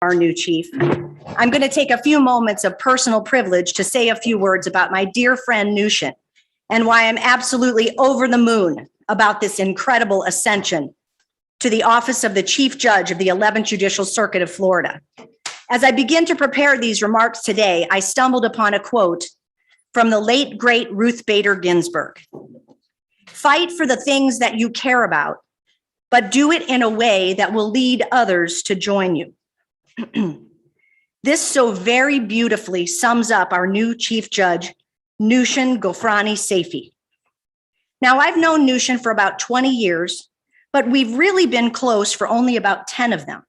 our new chief, I'm going to take a few moments of personal privilege to say a few words about my dear friend Nushin and why I'm absolutely over the moon about this incredible ascension to the office of the Chief Judge of the 11th Judicial Circuit of Florida. As I begin to prepare these remarks today, I stumbled upon a quote from the late, great Ruth Bader Ginsburg. Fight for the things that you care about, but do it in a way that will lead others to join you. This so very beautifully sums up our new Chief Judge, Nushin Gofrani Saifi. Now, I've known Nushin for about 20 years, but we've really been close for only about 10 of them.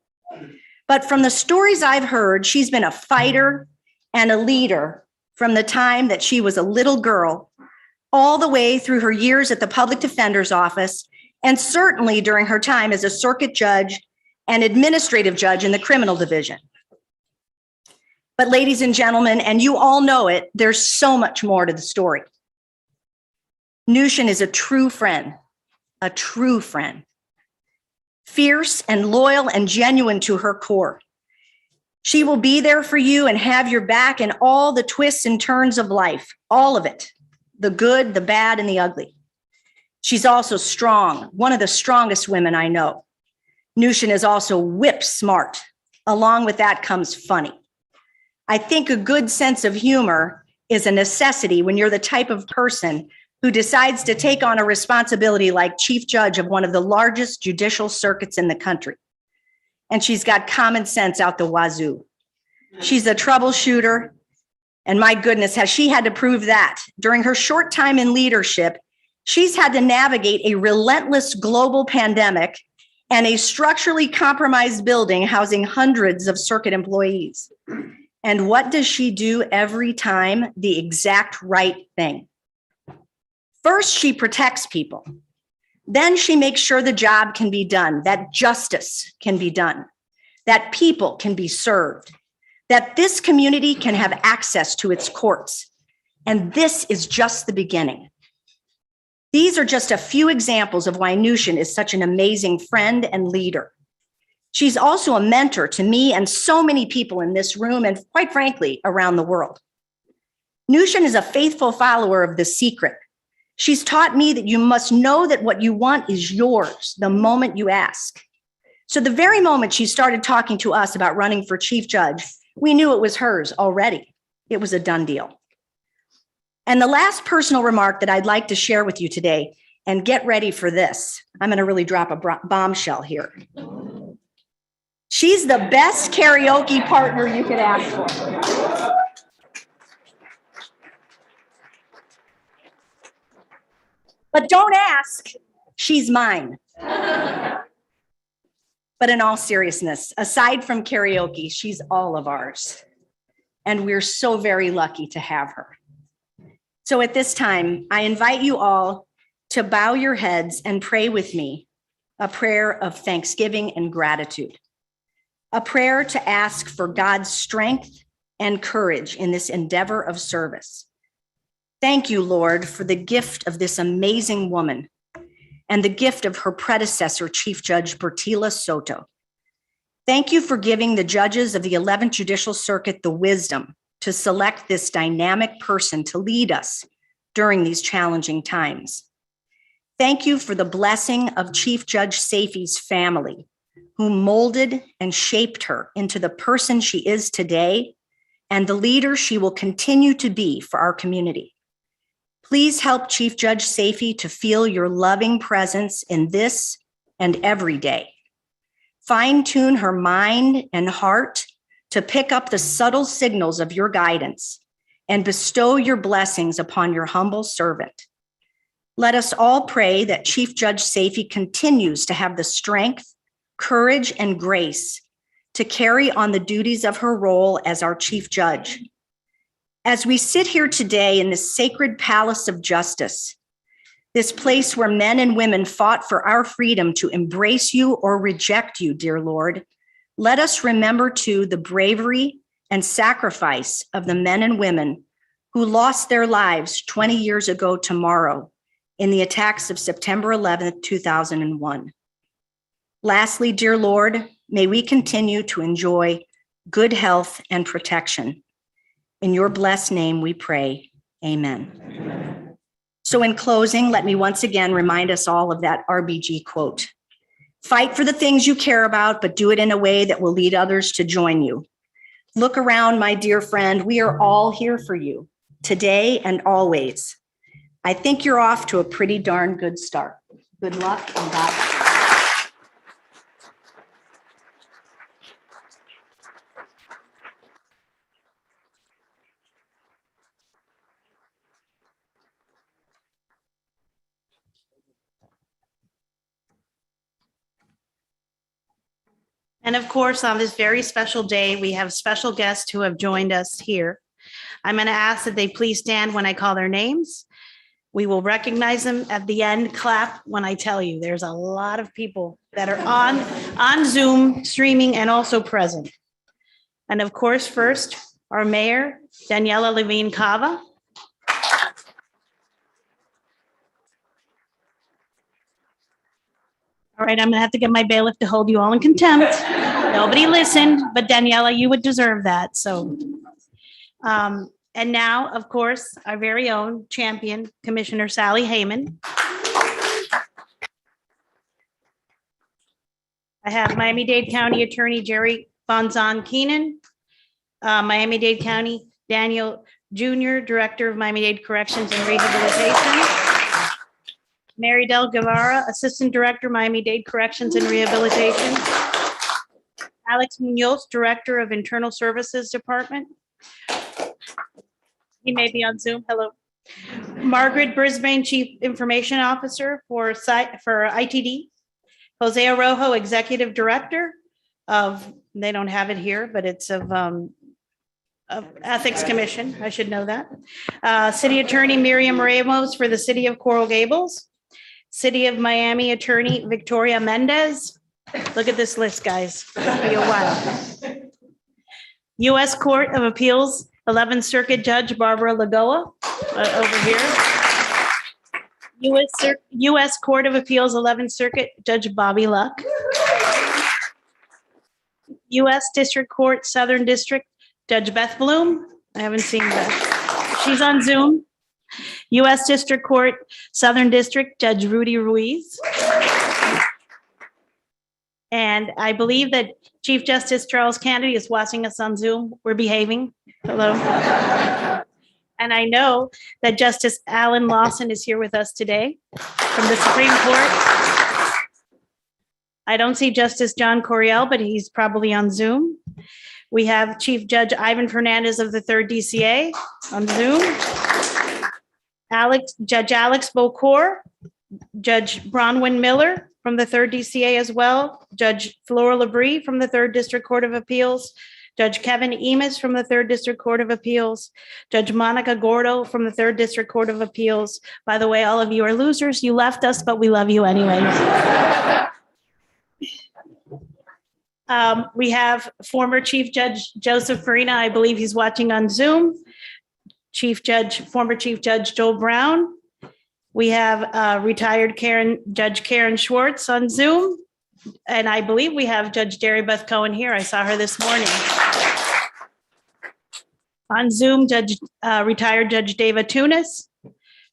But from the stories I've heard, she's been a fighter and a leader from the time that she was a little girl, all the way through her years at the Public Defender's Office, and certainly during her time as a circuit judge and administrative judge in the criminal division. But ladies and gentlemen, and you all know it, there's so much more to the story. Nushin is a true friend, fierce and loyal and genuine to her core. She will be there for you and have your back in all the twists and turns of life, all of it, the good, the bad, and the ugly. She's also strong, one of the strongest women I know. Nushin is also whip smart. Along with that comes funny. I think a good sense of humor is a necessity when you're the type of person who decides to take on a responsibility like Chief Judge of one of the largest judicial circuits in the country. And she's got common sense out the wazoo. She's a troubleshooter, and my goodness, has she had to prove that. During her short time in leadership, she's had to navigate a relentless global pandemic and a structurally compromised building housing hundreds of circuit employees. And what does she do every time? The exact right thing. First, she protects people. Then she makes sure the job can be done, that justice can be done, that people can be served, that this community can have access to its courts. And this is just the beginning. These are just a few examples of why Nushin is such an amazing friend and leader. She's also a mentor to me and so many people in this room and, quite frankly, around the world. Nushin is a faithful follower of The Secret. She's taught me that you must know that what you want is yours the moment you ask. So the very moment she started talking to us about running for Chief Judge, we knew it was hers already. It was a done deal. And the last personal remark that I'd like to share with you today, and get ready for this. I'm going to really drop a bombshell here. She's the best karaoke partner you could ask for. But don't ask, she's mine. But in all seriousness, aside from karaoke, she's all of ours. And we're so very lucky to have her. So at this time, I invite you all to bow your heads and pray with me a prayer of thanksgiving and gratitude, a prayer to ask for God's strength and courage in this endeavor of service. Thank you, Lord, for the gift of this amazing woman and the gift of her predecessor, Chief Judge Bertila Soto. Thank you for giving the judges of the 11th Judicial Circuit the wisdom to select this dynamic person to lead us during these challenging times. Thank you for the blessing of Chief Judge Saifi's family, who molded and shaped her into the person she is today and the leader she will continue to be for our community. Please help Chief Judge Saifi to feel your loving presence in this and every day. Fine-tune her mind and heart to pick up the subtle signals of your guidance and bestow your blessings upon your humble servant. Let us all pray that Chief Judge Saifi continues to have the strength, courage, and grace to carry on the duties of her role as our Chief Judge. As we sit here today in this sacred palace of justice, this place where men and women fought for our freedom to embrace you or reject you, dear Lord, let us remember too the bravery and sacrifice of the men and women who lost their lives 20 years ago tomorrow in the attacks of September 11th, 2001. Lastly, dear Lord, may we continue to enjoy good health, and protection. In your blessed name we pray, amen. So in closing, let me once again remind us all of that RBG quote. Fight for the things you care about, but do it in a way that will lead others to join you. Look around, my dear friend. We are all here for you, today and always. I think you're off to a pretty darn good start. Good luck and God bless. And of course, on this very special day, we have special guests who have joined us here. I'm going to ask that they please stand when I call their names. We will recognize them at the end, clap when I tell you. There's a lot of people that are on Zoom streaming and also present. And of course, first, our mayor, Daniela Levine Cava. All right, I'm gonna have to get my bailiff to hold you all in contempt. Nobody listened, but Daniela, you would deserve that, so. And now, of course, our very own champion, Commissioner Sally Heyman. I have Miami-Dade County Attorney Jerry Bonzon Keenan, Miami-Dade County Daniel Jr., Director of Miami-Dade Corrections and Rehabilitation. Mary Del Guevara, Assistant Director, Miami-Dade Corrections and Rehabilitation. Alex Munoz, Director of Internal Services Department. He may be on Zoom. Hello. Margaret Brisbane, Chief Information Officer for ITD. Jose Arrojo, Executive Director of, they don't have it here, but it's of Ethics Commission. I should know that. City Attorney Miriam Ramos for the City of Coral Gables. City of Miami Attorney Victoria Mendez. Look at this list, guys. It'll be a while. U.S. Court of Appeals, 11th Circuit Judge Barbara Lagoa, over here. U.S. Court of Appeals, 11th Circuit Judge Bobby Luck. U.S. District Court, Southern District Judge Beth Bloom. I haven't seen Beth. She's on Zoom. U.S. District Court, Southern District Judge Rudy Ruiz. And I believe that Chief Justice Charles Kennedy is watching us on Zoom. We're behaving. Hello. And I know that Justice Alan Lawson is here with us today from the Supreme Court. I don't see Justice John Coriel, but he's probably on Zoom. We have Chief Judge Ivan Fernandez of the 3rd DCA on Zoom. Judge Alex Bocor, Judge Bronwyn Miller from the 3rd DCA as well, Judge Flora Labrie from the 3rd District Court of Appeals, Judge Kevin Emis from the 3rd District Court of Appeals, Judge Monica Gordo from the 3rd District Court of Appeals. By the way, all of you are losers. You left us, but we love you anyways. We have former Chief Judge Joseph Farina. I believe he's watching on Zoom. Former Chief Judge Joel Brown. We have retired Judge Karen Schwartz on Zoom. And I believe we have Judge Jerry Beth Cohen here. I saw her this morning. On Zoom, retired Judge Dava Tunis.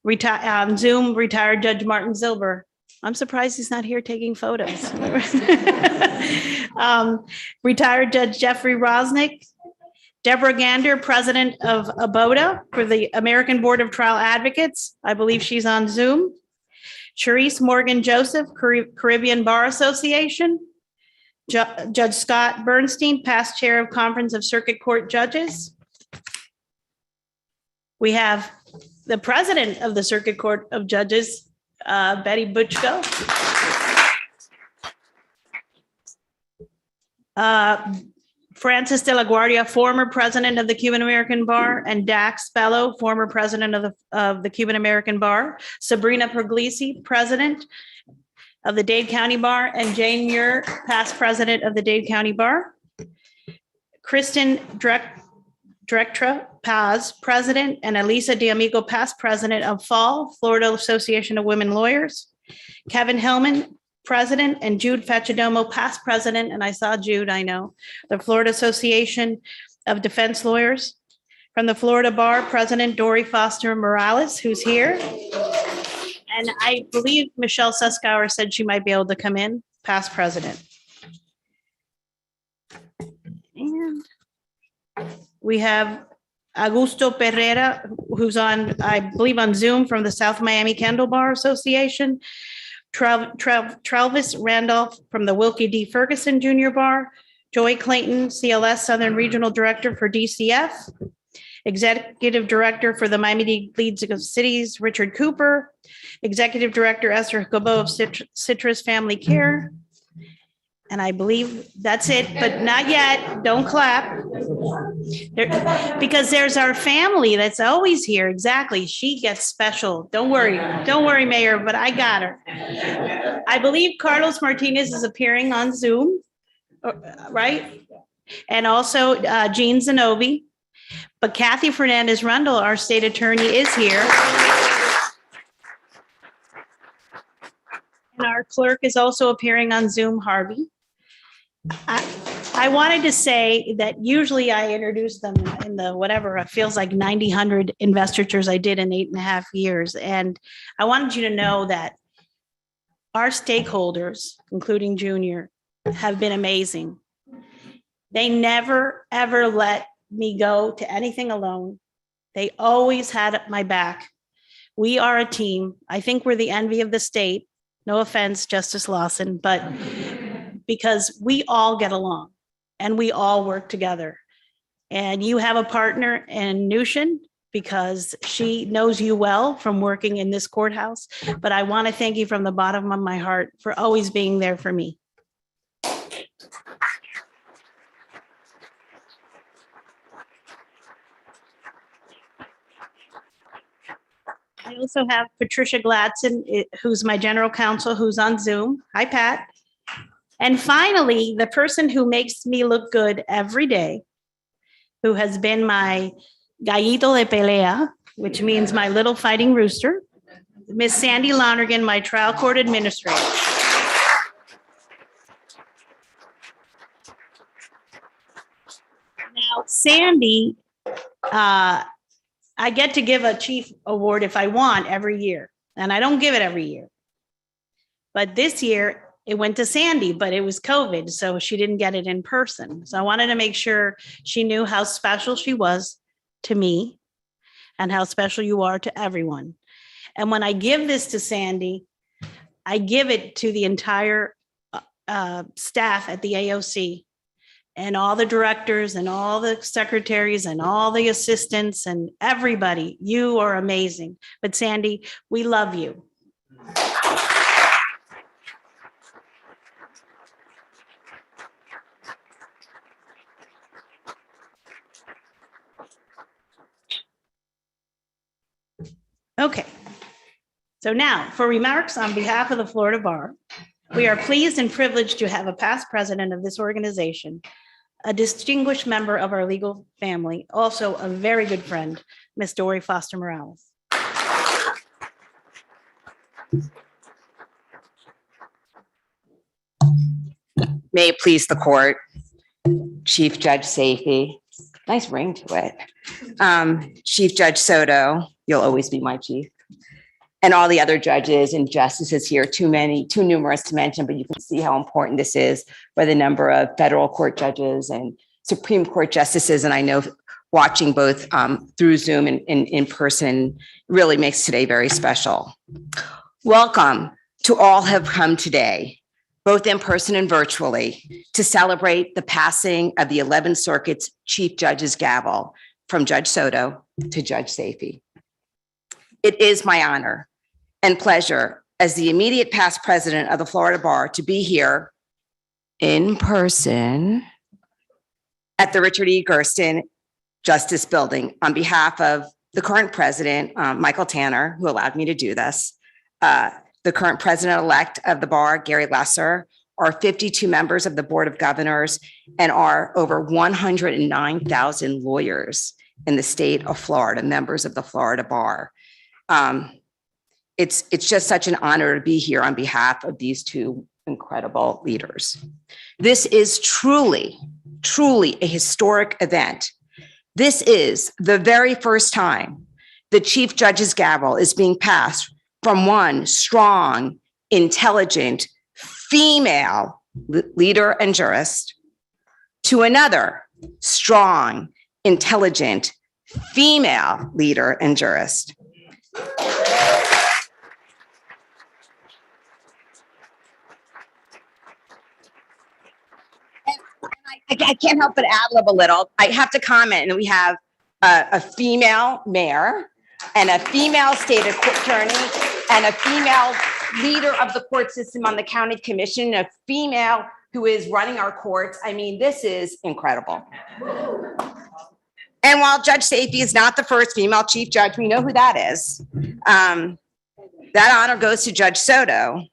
On Zoom, retired Judge Martin Zilber. I'm surprised he's not here taking photos. Retired Judge Jeffrey Rosnick. Deborah Gander, President of ABOTA for the American Board of Trial Advocates. I believe she's on Zoom. Charisse Morgan Joseph, Caribbean Bar Association. Judge Scott Bernstein, past chair of Conference of Circuit Court Judges. We have the president of the Circuit Court of Judges, Betty Butchko. Francis de la Guardia, former president of the Cuban American Bar, and Dax Bello, former president of the Cuban American Bar. Sabrina Puglisi, president of the Dade County Bar, and Jane Muir, past president of the Dade County Bar. Kristen Drectra Paz, president, and Elisa D'Amico, past president of FAL, Florida Association of Women Lawyers. Kevin Hillman, President, and Jude Facidomo, past president, and I saw Jude, I know, the Florida Association of Defense Lawyers. From the Florida Bar, President Dory Foster Morales, who's here. And I believe Michelle Suskauer said she might be able to come in, past president. And we have Augusto Pereira, who's on, I believe on Zoom from the South Miami Kendall Bar Association. Travis Randolph from the Wilkie D. Ferguson Junior Bar. Joy Clayton, CLS Southern Regional Director for DCF. Executive Director for the Miami League of Cities, Richard Cooper. Executive Director Esther Gabo of Citrus Family Care. And I believe that's it, but not yet. Don't clap. Because there's our family that's always here. Exactly. She gets special. Don't worry. Don't worry, Mayor, but I got her. I believe Carlos Martinez is appearing on Zoom, right? And also Jean Zanobi. But Kathy Fernandez Rundle, our state attorney, is here. And our clerk is also appearing on Zoom, Harvey. I wanted to say that usually I introduce them in the whatever, it feels like 90, 100 investitures I did in 8.5 years. And I wanted you to know that our stakeholders, including Junior, have been amazing. They never, ever let me go to anything alone. They always had my back. We are a team. I think we're the envy of the state. No offense, Justice Lawson, but because we all get along and we all work together. And you have a partner in Nushin because she knows you well from working in this courthouse. But I want to thank you from the bottom of my heart for always being there for me. I also have Patricia Gladson, who's my general counsel, who's on Zoom. Hi, Pat. And finally, the person who makes me look good every day, who has been my gallito de pelea, which means my little fighting rooster, Miss Sandy Lonergan, my trial court administrator. Now, Sandy, I get to give a chief award if I want every year, and I don't give it every year. But this year, it went to Sandy, but it was COVID, so she didn't get it in person. So I wanted to make sure she knew how special she was to me and how special you are to everyone. And when I give this to Sandy, I give it to the entire staff at the AOC and all the directors and all the secretaries and all the assistants and everybody. You are amazing. But Sandy, we love you. Okay, so now for remarks on behalf of the Florida Bar, we are pleased and privileged to have a past president of this organization, a distinguished member of our legal family, also a very good friend, Miss Dory Foster Morales. May it please the court, Chief Judge Safey, nice ring to it. Chief Judge Soto, you'll always be my chief. And all the other judges and justices here, too numerous to mention, but you can see how important this is by the number of federal court judges and Supreme Court justices. And I know watching both through Zoom and in person really makes today very special. Welcome to all who have come today, both in person and virtually, to celebrate the passing of the 11th Circuit's Chief Judge's gavel from Judge Soto to Judge Safey. It is my honor and pleasure as the immediate past president of the Florida Bar to be here in person at the Richard E. Gersten Justice Building on behalf of the current president, Michael Tanner, who allowed me to do this, the current president-elect of the bar, Gary Lesser, our 52 members of the Board of Governors, and our over 109,000 lawyers in the state of Florida, members of the Florida Bar. It's just such an honor to be here on behalf of these two incredible leaders. This is truly, truly a historic event. This is the very first time the Chief Judge's gavel is being passed from one strong, intelligent, female leader and jurist to another strong, intelligent, female leader and jurist. I can't help but ad-lib a little. I have to comment, and we have a female mayor and a female state attorney and a female leader of the court system on the county commission, a female who is running our courts. I mean, this is incredible. And while Judge Safety is not the first female chief judge, we know who that is. That honor goes to Judge Soto.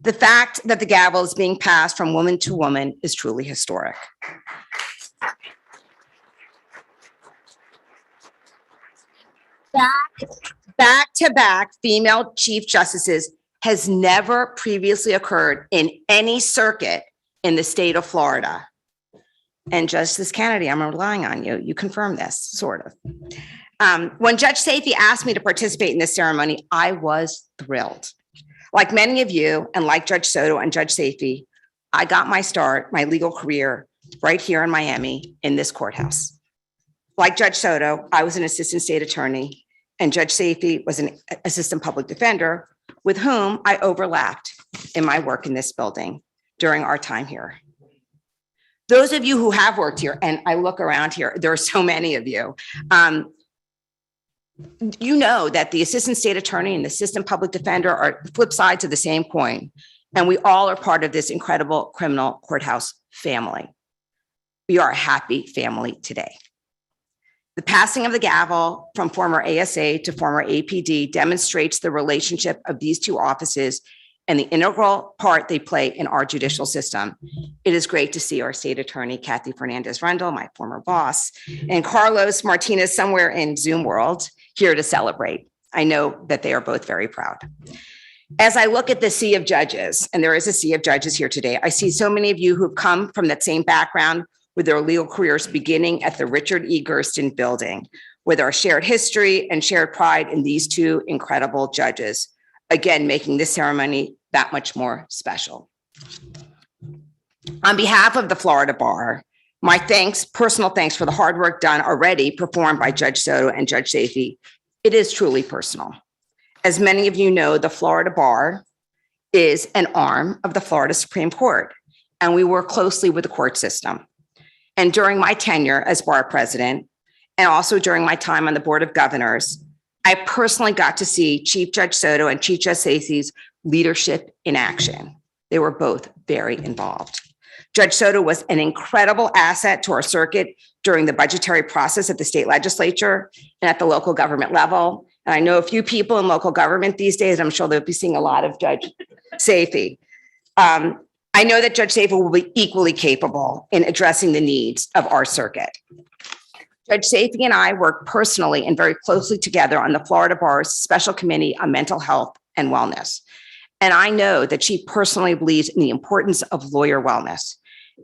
The fact that the gavel is being passed from woman to woman is truly historic. Back-to-back female chief justices has never previously occurred in any circuit in the state of Florida. And Justice Kennedy, I'm relying on you. You confirm this, sort of. When Judge Safety asked me to participate in this ceremony, I was thrilled. Like many of you, and like Judge Soto and Judge Safety, I got my start, my legal career, right here in Miami in this courthouse. Like Judge Soto, I was an assistant state attorney, and Judge Safety was an assistant public defender with whom I overlapped in my work in this building during our time here. Those of you who have worked here, and I look around here, there are so many of you, you know that the assistant state attorney and the assistant public defender are flip sides of the same coin. And we all are part of this incredible criminal courthouse family. We are a happy family today. The passing of the gavel from former ASA to former APD demonstrates the relationship of these two offices and the integral part they play in our judicial system. It is great to see our state attorney, Kathy Fernandez-Rundle, my former boss, and Carlos Martinez somewhere in Zoom world here to celebrate. I know that they are both very proud. As I look at the sea of judges, and there is a sea of judges here today, I see so many of you who've come from that same background with their legal careers beginning at the Richard E. Gersten building, with our shared history and shared pride in these two incredible judges, again, making this ceremony that much more special. On behalf of the Florida Bar, my thanks, personal thanks for the hard work done already performed by Judge Soto and Judge Safety. It is truly personal. As many of you know, the Florida Bar is an arm of the Florida Supreme Court, and we work closely with the court system. And during my tenure as bar president, and also during my time on the Board of Governors, I personally got to see Chief Judge Soto and Chief Judge Safety's leadership in action. They were both very involved. Judge Soto was an incredible asset to our circuit during the budgetary process at the state legislature and at the local government level. And I know a few people in local government these days. I'm sure they'll be seeing a lot of Judge Safety. I know that Judge Safety will be equally capable in addressing the needs of our circuit. Judge Safety and I work personally and very closely together on the Florida Bar's Special Committee on Mental Health and Wellness. And I know that she personally believes in the importance of lawyer wellness.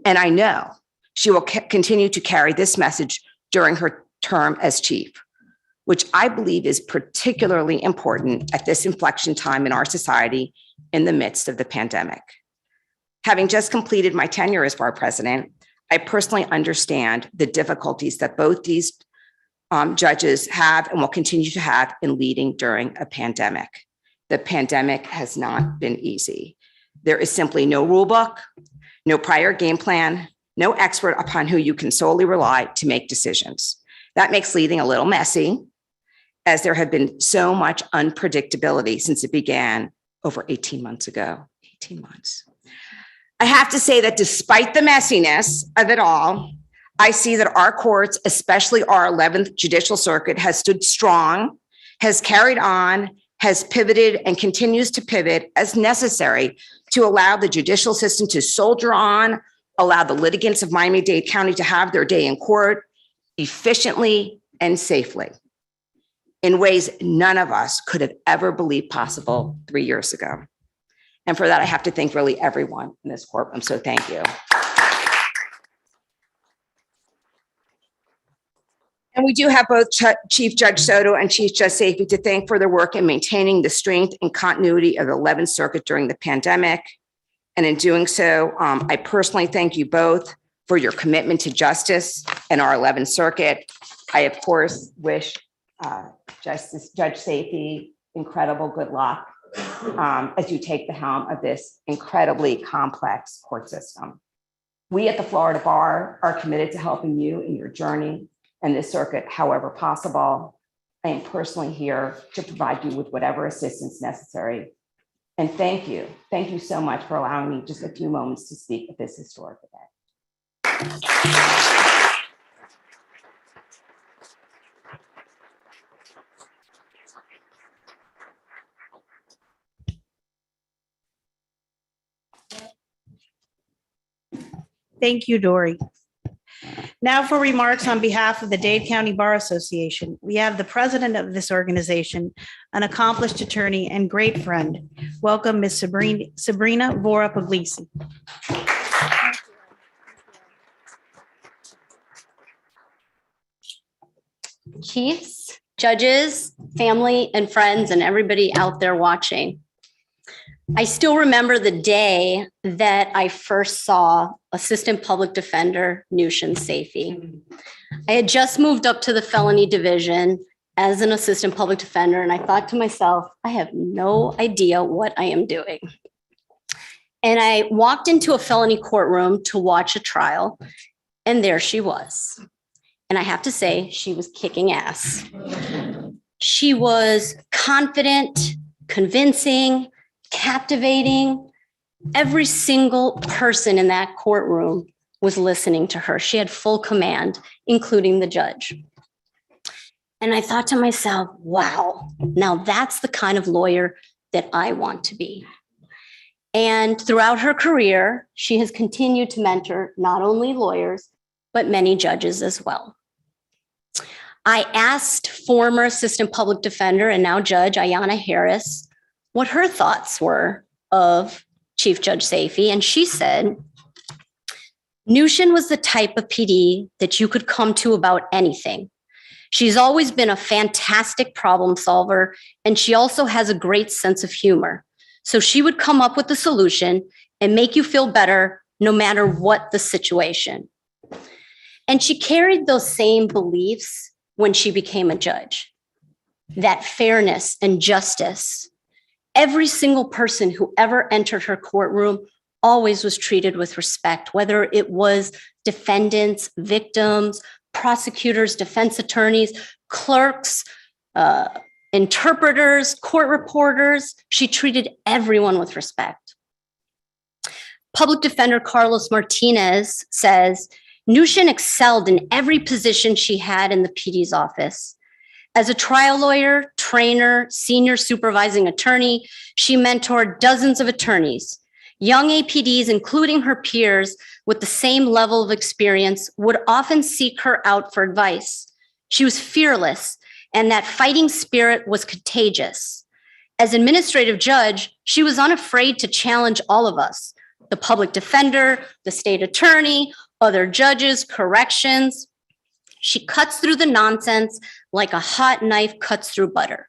And I know she will continue to carry this message during her term as chief, which I believe is particularly important at this inflection time in our society in the midst of the pandemic. Having just completed my tenure as bar president, I personally understand the difficulties that both these judges have and will continue to have in leading during a pandemic. The pandemic has not been easy. There is simply no rule book, no prior game plan, no expert upon who you can solely rely to make decisions. That makes leading a little messy, as there have been so much unpredictability since it began over 18 months ago. 18 months. I have to say that despite the messiness of it all, I see that our courts, especially our 11th Judicial Circuit, has stood strong, has carried on, has pivoted, and continues to pivot as necessary to allow the judicial system to soldier on, allow the litigants of Miami-Dade County to have their day in court efficiently and safely in ways none of us could have ever believed possible 3 years ago. And for that, I have to thank really everyone in this courtroom. So thank you. And we do have both Chief Judge Soto and Chief Judge Safety to thank for their work in maintaining the strength and continuity of the 11th Circuit during the pandemic. And in doing so, I personally thank you both for your commitment to justice in our 11th Circuit. I, of course, wish Judge Safety incredible good luck as you take the helm of this incredibly complex court system. We at the Florida Bar are committed to helping you in your journey in this circuit, however possible. I am personally here to provide you with whatever assistance necessary. And thank you so much for allowing me just a few moments to speak at this historic event. Thank you, Dory. Now for remarks on behalf of the Dade County Bar Association, we have the president of this organization, an accomplished attorney and great friend. Welcome, Ms. Sabrina Vora-Puglisi. Chiefs, judges, family, and friends, and everybody out there watching. I still remember the day that I first saw Assistant Public Defender Nushin Safi. I had just moved up to the felony division as an assistant public defender, and I thought to myself, I have no idea what I am doing. And I walked into a felony courtroom to watch a trial, and there she was. And I have to say, she was kicking ass. She was confident, convincing, captivating. Every single person in that courtroom was listening to her. She had full command, including the judge. And I thought to myself, wow, now that's the kind of lawyer that I want to be. And throughout her career, she has continued to mentor not only lawyers, but many judges as well. I asked former assistant public defender and now judge Ayanna Harris what her thoughts were of Chief Judge Safi, and she said, Nushin was the type of PD that you could come to about anything. She's always been a fantastic problem solver, and she also has a great sense of humor. So she would come up with a solution and make you feel better no matter what the situation. And she carried those same beliefs when she became a judge. That fairness and justice. Every single person who ever entered her courtroom always was treated with respect, whether it was defendants, victims, prosecutors, defense attorneys, clerks, interpreters, court reporters. She treated everyone with respect. Public defender Carlos Martinez says, Nushin excelled in every position she had in the PD's office. As a trial lawyer, trainer, senior supervising attorney, she mentored dozens of attorneys. Young APDs, including her peers with the same level of experience, would often seek her out for advice. She was fearless, and that fighting spirit was contagious. As administrative judge, she was unafraid to challenge all of us, the public defender, the state attorney, other judges, corrections. She cuts through the nonsense like a hot knife cuts through butter.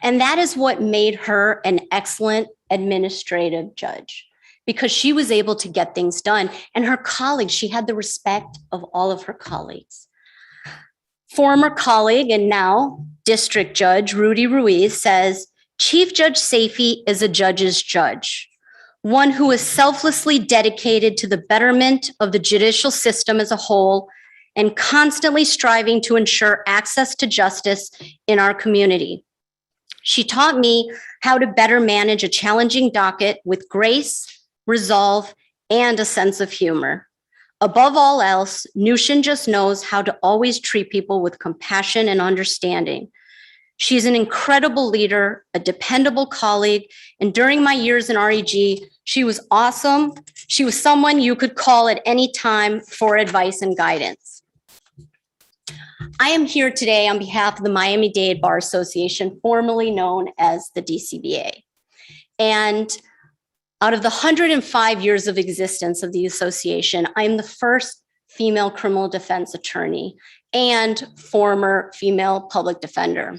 And that is what made her an excellent administrative judge, because she was able to get things done. And her colleagues, she had the respect of all of her colleagues. Former colleague and now district judge Rudy Ruiz says, Chief Judge Safi is a judge's judge, one who is selflessly dedicated to the betterment of the judicial system as a whole and constantly striving to ensure access to justice in our community. She taught me how to better manage a challenging docket with grace, resolve, and a sense of humor. Above all else, Nushin just knows how to always treat people with compassion and understanding. She's an incredible leader, a dependable colleague, and during my years in REG, she was awesome. She was someone you could call at any time for advice and guidance. I am here today on behalf of the Miami-Dade Bar Association, formerly known as the DCBA. And Out of the 105 years of existence of the association, I am the first female criminal defense attorney and former female public defender.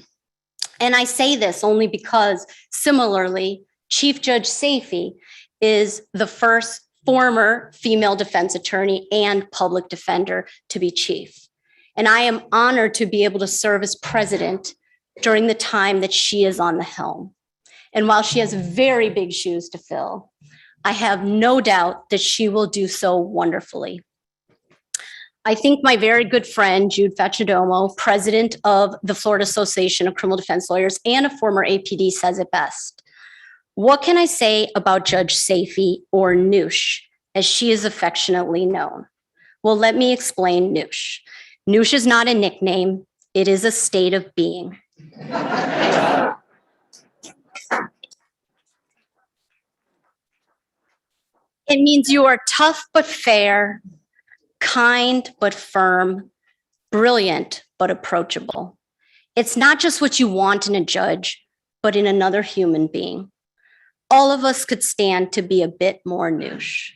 And I say this only because similarly, Chief Judge Safey is the first former female defense attorney and public defender to be chief. And I am honored to be able to serve as president during the time that she is on the helm. And while she has very big shoes to fill, I have no doubt that she will do so wonderfully. I think my very good friend, Jude Facidomo, president of the Florida Association of Criminal Defense Lawyers and a former APD, says it best. What can I say about Judge Safey, or Noosh, as she is affectionately known? Well, let me explain Noosh. Noosh is not a nickname. It is a state of being. It means you are tough but fair, kind but firm, brilliant but approachable. It's not just what you want in a judge, but in another human being. All of us could stand to be a bit more Noosh.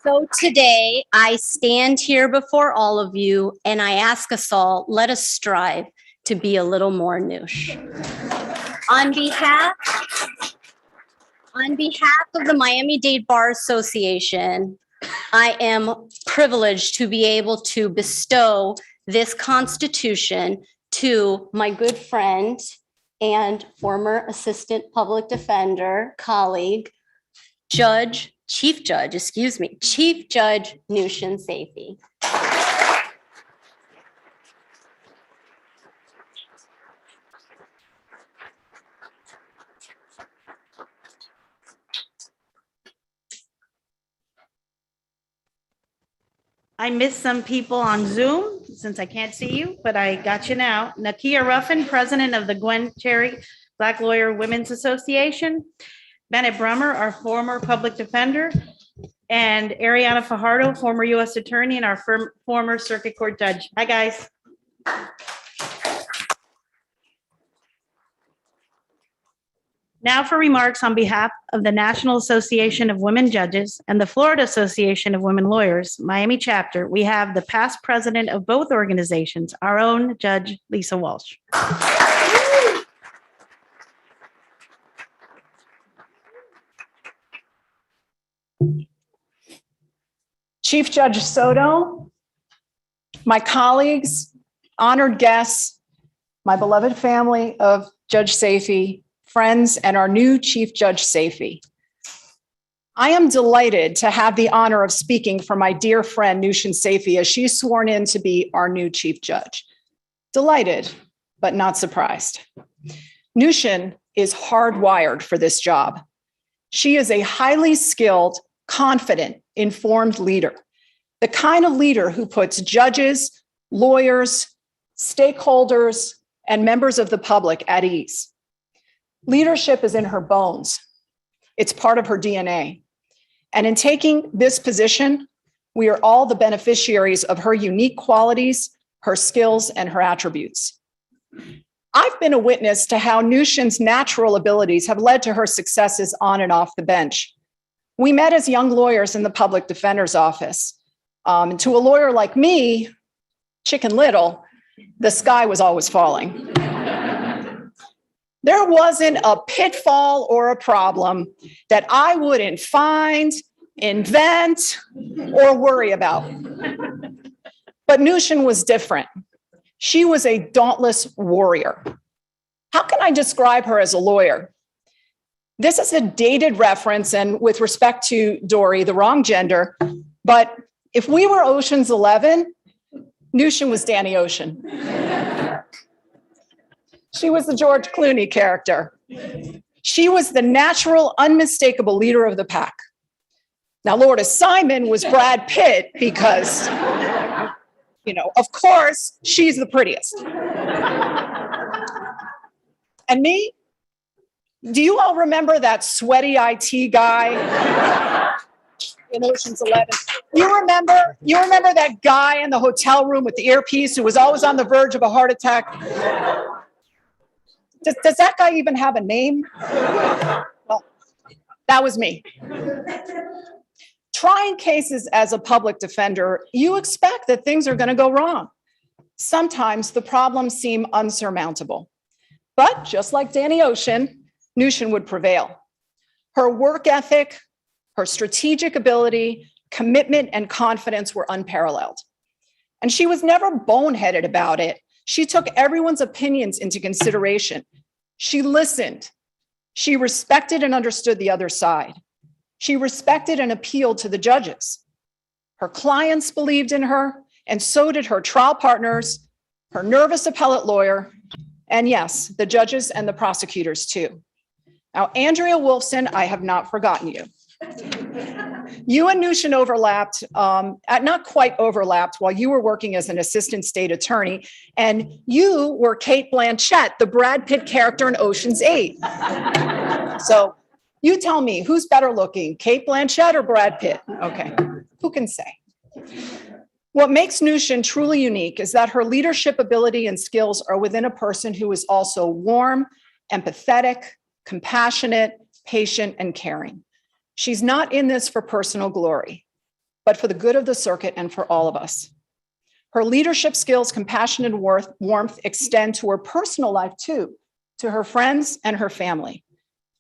So today I stand here before all of you and I ask us all, let us strive to be a little more Noosh. On behalf of the Miami-Dade Bar Association, I am privileged to be able to bestow this Constitution to my good friend and former Assistant Public Defender colleague, Chief Judge Nushin Safey. I missed some people on Zoom since I can't see you, but I got you now. Nakia Ruffin, president of the Gwen Cherry Black Lawyer Women's Association. Bennett Brummer, our former public defender. And Ariana Fajardo, former U.S. attorney and our former circuit court judge. Hi, guys. Now for remarks on behalf of the National Association of Women Judges and the Florida Association of Women Lawyers, Miami chapter, we have the past president of both organizations, our own Judge Lisa Walsh. Chief Judge Soto, my colleagues, honored guests, my beloved family of Judge Safey, friends, and our new Chief Judge Safey. I am delighted to have the honor of speaking for my dear friend Nushin Safey as she's sworn in to be our new Chief Judge. Delighted, but not surprised. Nushin is hardwired for this job. She is a highly skilled, confident, informed leader, the kind of leader who puts judges, lawyers, stakeholders, and members of the public at ease. Leadership is in her bones. It's part of her DNA. And in taking this position, we are all the beneficiaries of her unique qualities, her skills, and her attributes. I've been a witness to how Nushin's natural abilities have led to her successes on and off the bench. We met as young lawyers in the public defender's office. And to a lawyer like me, Chicken Little, the sky was always falling. There wasn't a pitfall or a problem that I wouldn't find, invent, or worry about. But Nushin was different. She was a dauntless warrior. How can I describe her as a lawyer? This is a dated reference, and with respect to Dory, the wrong gender, but if we were Ocean's 11, Nushin was Danny Ocean. She was the George Clooney character. She was the natural, unmistakable leader of the pack. Now, Lourdes Simon was Brad Pitt because, of course, she's the prettiest. And me? Do you all remember that sweaty IT guy in Ocean's 11. You remember that guy in the hotel room with the earpiece who was always on the verge of a heart attack? Does that guy even have a name? Well, that was me. Trying cases as a public defender, you expect that things are going to go wrong. Sometimes the problems seem unsurmountable. But just like Danny Ocean, Nushin would prevail. Her work ethic, her strategic ability, commitment, and confidence were unparalleled. And she was never boneheaded about it. She took everyone's opinions into consideration. She listened. She respected and understood the other side. She respected and appealed to the judges. Her clients believed in her, and so did her trial partners, her nervous appellate lawyer, and yes, the judges and the prosecutors too. Now, Andrea Wolfson, I have not forgotten you. You and Nushin overlapped, not quite overlapped, while you were working as an assistant state attorney, and you were Kate Blanchett, the Brad Pitt character in Ocean's 8. So you tell me, who's better looking, Kate Blanchett or Brad Pitt? Okay, who can say? What makes Nushin truly unique is that her leadership ability and skills are within a person who is also warm, empathetic, compassionate, patient, and caring. She's not in this for personal glory, but for the good of the circuit and for all of us. Her leadership skills, compassion, and warmth extend to her personal life too, to her friends and her family.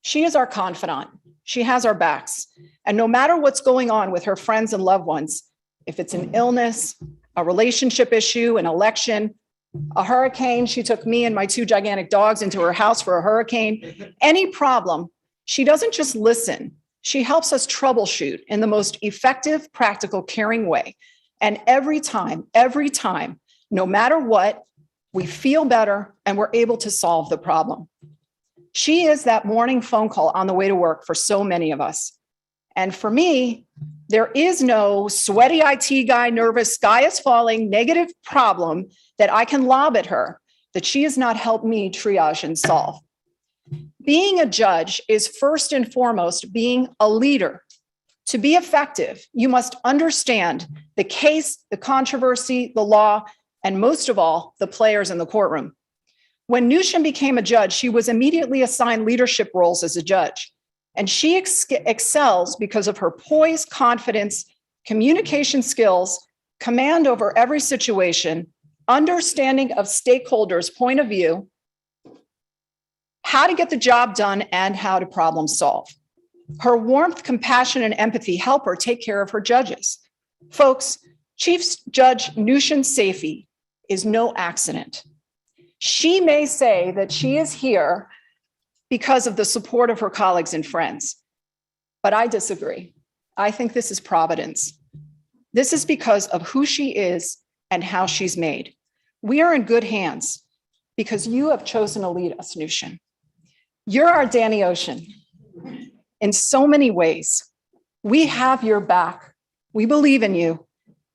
She is our confidant. She has our backs. And no matter what's going on with her friends and loved ones, if it's an illness, a relationship issue, an election, a hurricane, she took me and my 2 gigantic dogs into her house for a hurricane, any problem, she doesn't just listen. She helps us troubleshoot in the most effective, practical, caring way. And every time, no matter what, we feel better and we're able to solve the problem. She is that morning phone call on the way to work for so many of us. And for me, there is no sweaty IT guy, nervous, sky is falling, negative problem that I can lob at her that she has not helped me triage and solve. Being a judge is first and foremost being a leader. To be effective, you must understand the case, the controversy, the law, and most of all, the players in the courtroom. When Nushin became a judge, she was immediately assigned leadership roles as a judge. And she excels because of her poise, confidence, communication skills, command over every situation, understanding of stakeholders' point of view, how to get the job done, and how to problem solve. Her warmth, compassion, and empathy help her take care of her judges. Folks, Chief Judge Nushin Saifi is no accident. She may say that she is here because of the support of her colleagues and friends, but I disagree. I think this is providence. This is because of who she is and how she's made. We are in good hands because you have chosen to lead us, Nushin. You're our Danny Ocean in so many ways. We have your back. We believe in you,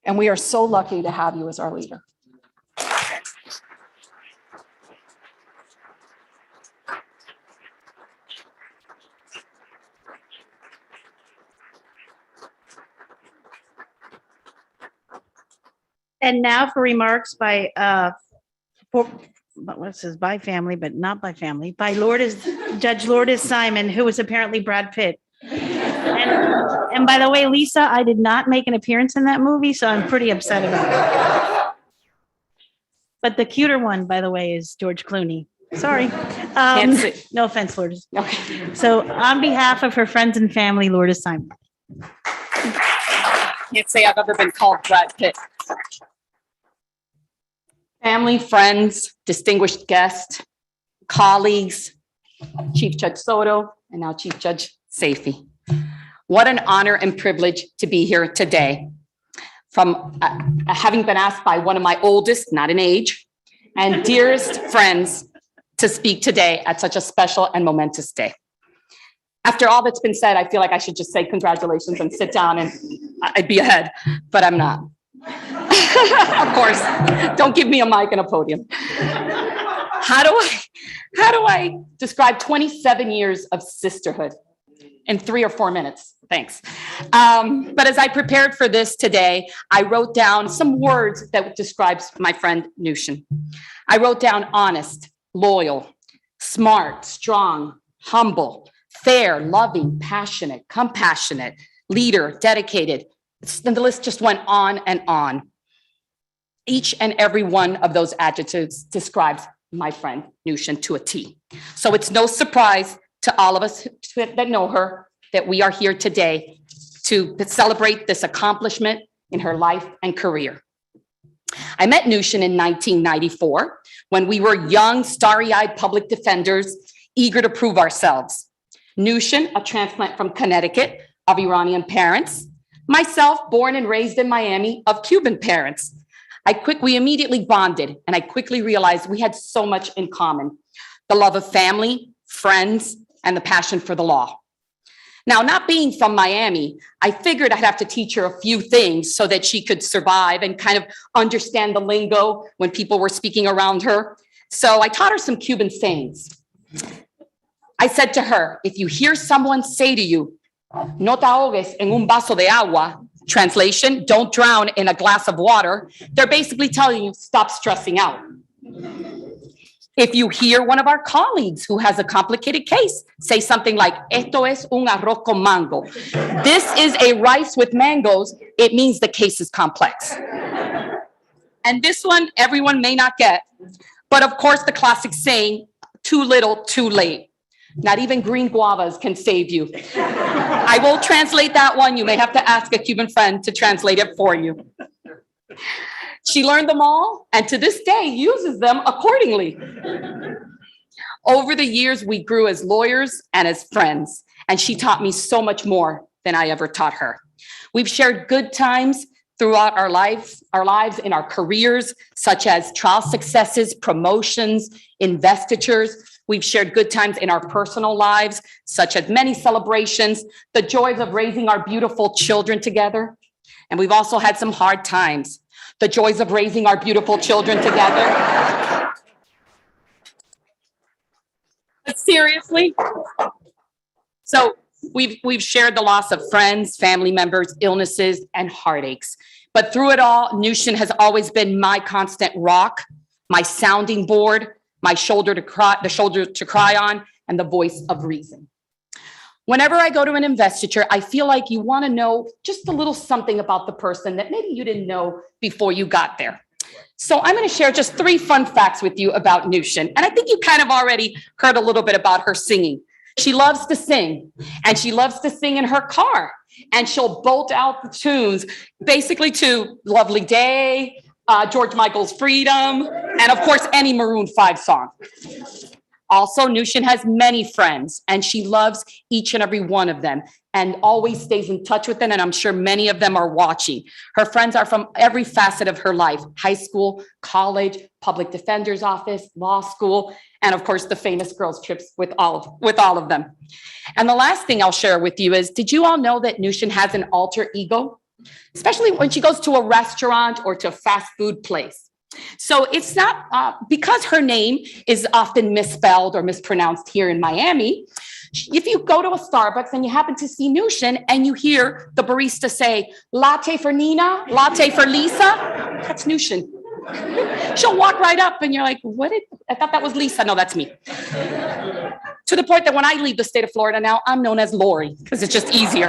and we are so lucky to have you as our leader. And now for remarks by, what says by family, but not by family, by Judge Lourdes Simon, who was apparently Brad Pitt. And by the way, Lisa, I did not make an appearance in that movie, so I'm pretty upset about it. But the cuter one, by the way, is George Clooney. Sorry. No offense, Lourdes. Okay. So on behalf of her friends and family, Lourdes Simon. Can't say I've ever been called Brad Pitt. Family, friends, distinguished guests, colleagues, Chief Judge Soto, and now Chief Judge Saifi. What an honor and privilege to be here today. From having been asked by one of my oldest, not in age, and dearest friends to speak today at such a special and momentous day. After all that's been said, I feel like I should just say congratulations and sit down and I'd be ahead, but I'm not. Of course, don't give me a mic and a podium. How do I describe 27 years of sisterhood in 3 or 4 minutes? Thanks. But as I prepared for this today, I wrote down some words that describes my friend Nushin. I wrote down honest, loyal, smart, strong, humble, fair, loving, passionate, compassionate, leader, dedicated. And the list just went on and on. Each and every one of those adjectives describes my friend Nushin to a T. So it's no surprise to all of us that know her that we are here today to celebrate this accomplishment in her life and career. I met Nushin in 1994 when we were young, starry-eyed public defenders eager to prove ourselves. Nushin, a transplant from Connecticut of Iranian parents. Myself, born and raised in Miami of Cuban parents. We immediately bonded, and I quickly realized we had so much in common. The love of family, friends, and the passion for the law. Now, not being from Miami, I figured I'd have to teach her a few things so that she could survive and kind of understand the lingo when people were speaking around her. So I taught her some Cuban sayings. I said to her, if you hear someone say to you, no te ahogues en un vaso de agua, translation, don't drown in a glass of water, they're basically telling you, stop stressing out. If you hear one of our colleagues who has a complicated case say something like, esto es un arroz con mango, this is a rice with mangoes, it means the case is complex. And this one, everyone may not get, but of course the classic saying, too little, too late. Not even green guavas can save you. I will translate that one. You may have to ask a Cuban friend to translate it for you. She learned them all, and to this day uses them accordingly. Over the years, we grew as lawyers and as friends, and she taught me so much more than I ever taught her. We've shared good times throughout our lives in our careers, such as trial successes, promotions, investitures. We've shared good times in our personal lives, such as many celebrations, the joys of raising our beautiful children together. And we've also had some hard times, the joys of raising our beautiful children together. But seriously, so we've shared the loss of friends, family members, illnesses, and heartaches. But through it all, Nushin has always been my constant rock, my sounding board, my shoulder to cry on, and the voice of reason. Whenever I go to an investiture, I feel like you want to know just a little something about the person that maybe you didn't know before you got there. So I'm going to share just 3 fun facts with you about Nushin. And I think you kind of already heard a little bit about her singing. She loves to sing, and she loves to sing in her car. And she'll bolt out the tunes basically to Lovely Day, George Michael's Freedom, and of course, any Maroon 5 song. Also, Nushin has many friends, and she loves each and every one of them and always stays in touch with them, and I'm sure many of them are watching. Her friends are from every facet of her life: high school, college, public defender's office, law school, and of course, the famous girls' trips with all of them. And the last thing I'll share with you is, did you all know that Nushin has an alter ego? Especially when she goes to a restaurant or to a fast food place. So it's not, because her name is often misspelled or mispronounced here in Miami, if you go to a Starbucks and you happen to see Nushin and you hear the barista say, latte for Nina, latte for Lisa, that's Nushin. She'll walk right up and you're like, I thought that was Lisa. No, that's me. To the point that when I leave the state of Florida now, I'm known as Lori because it's just easier.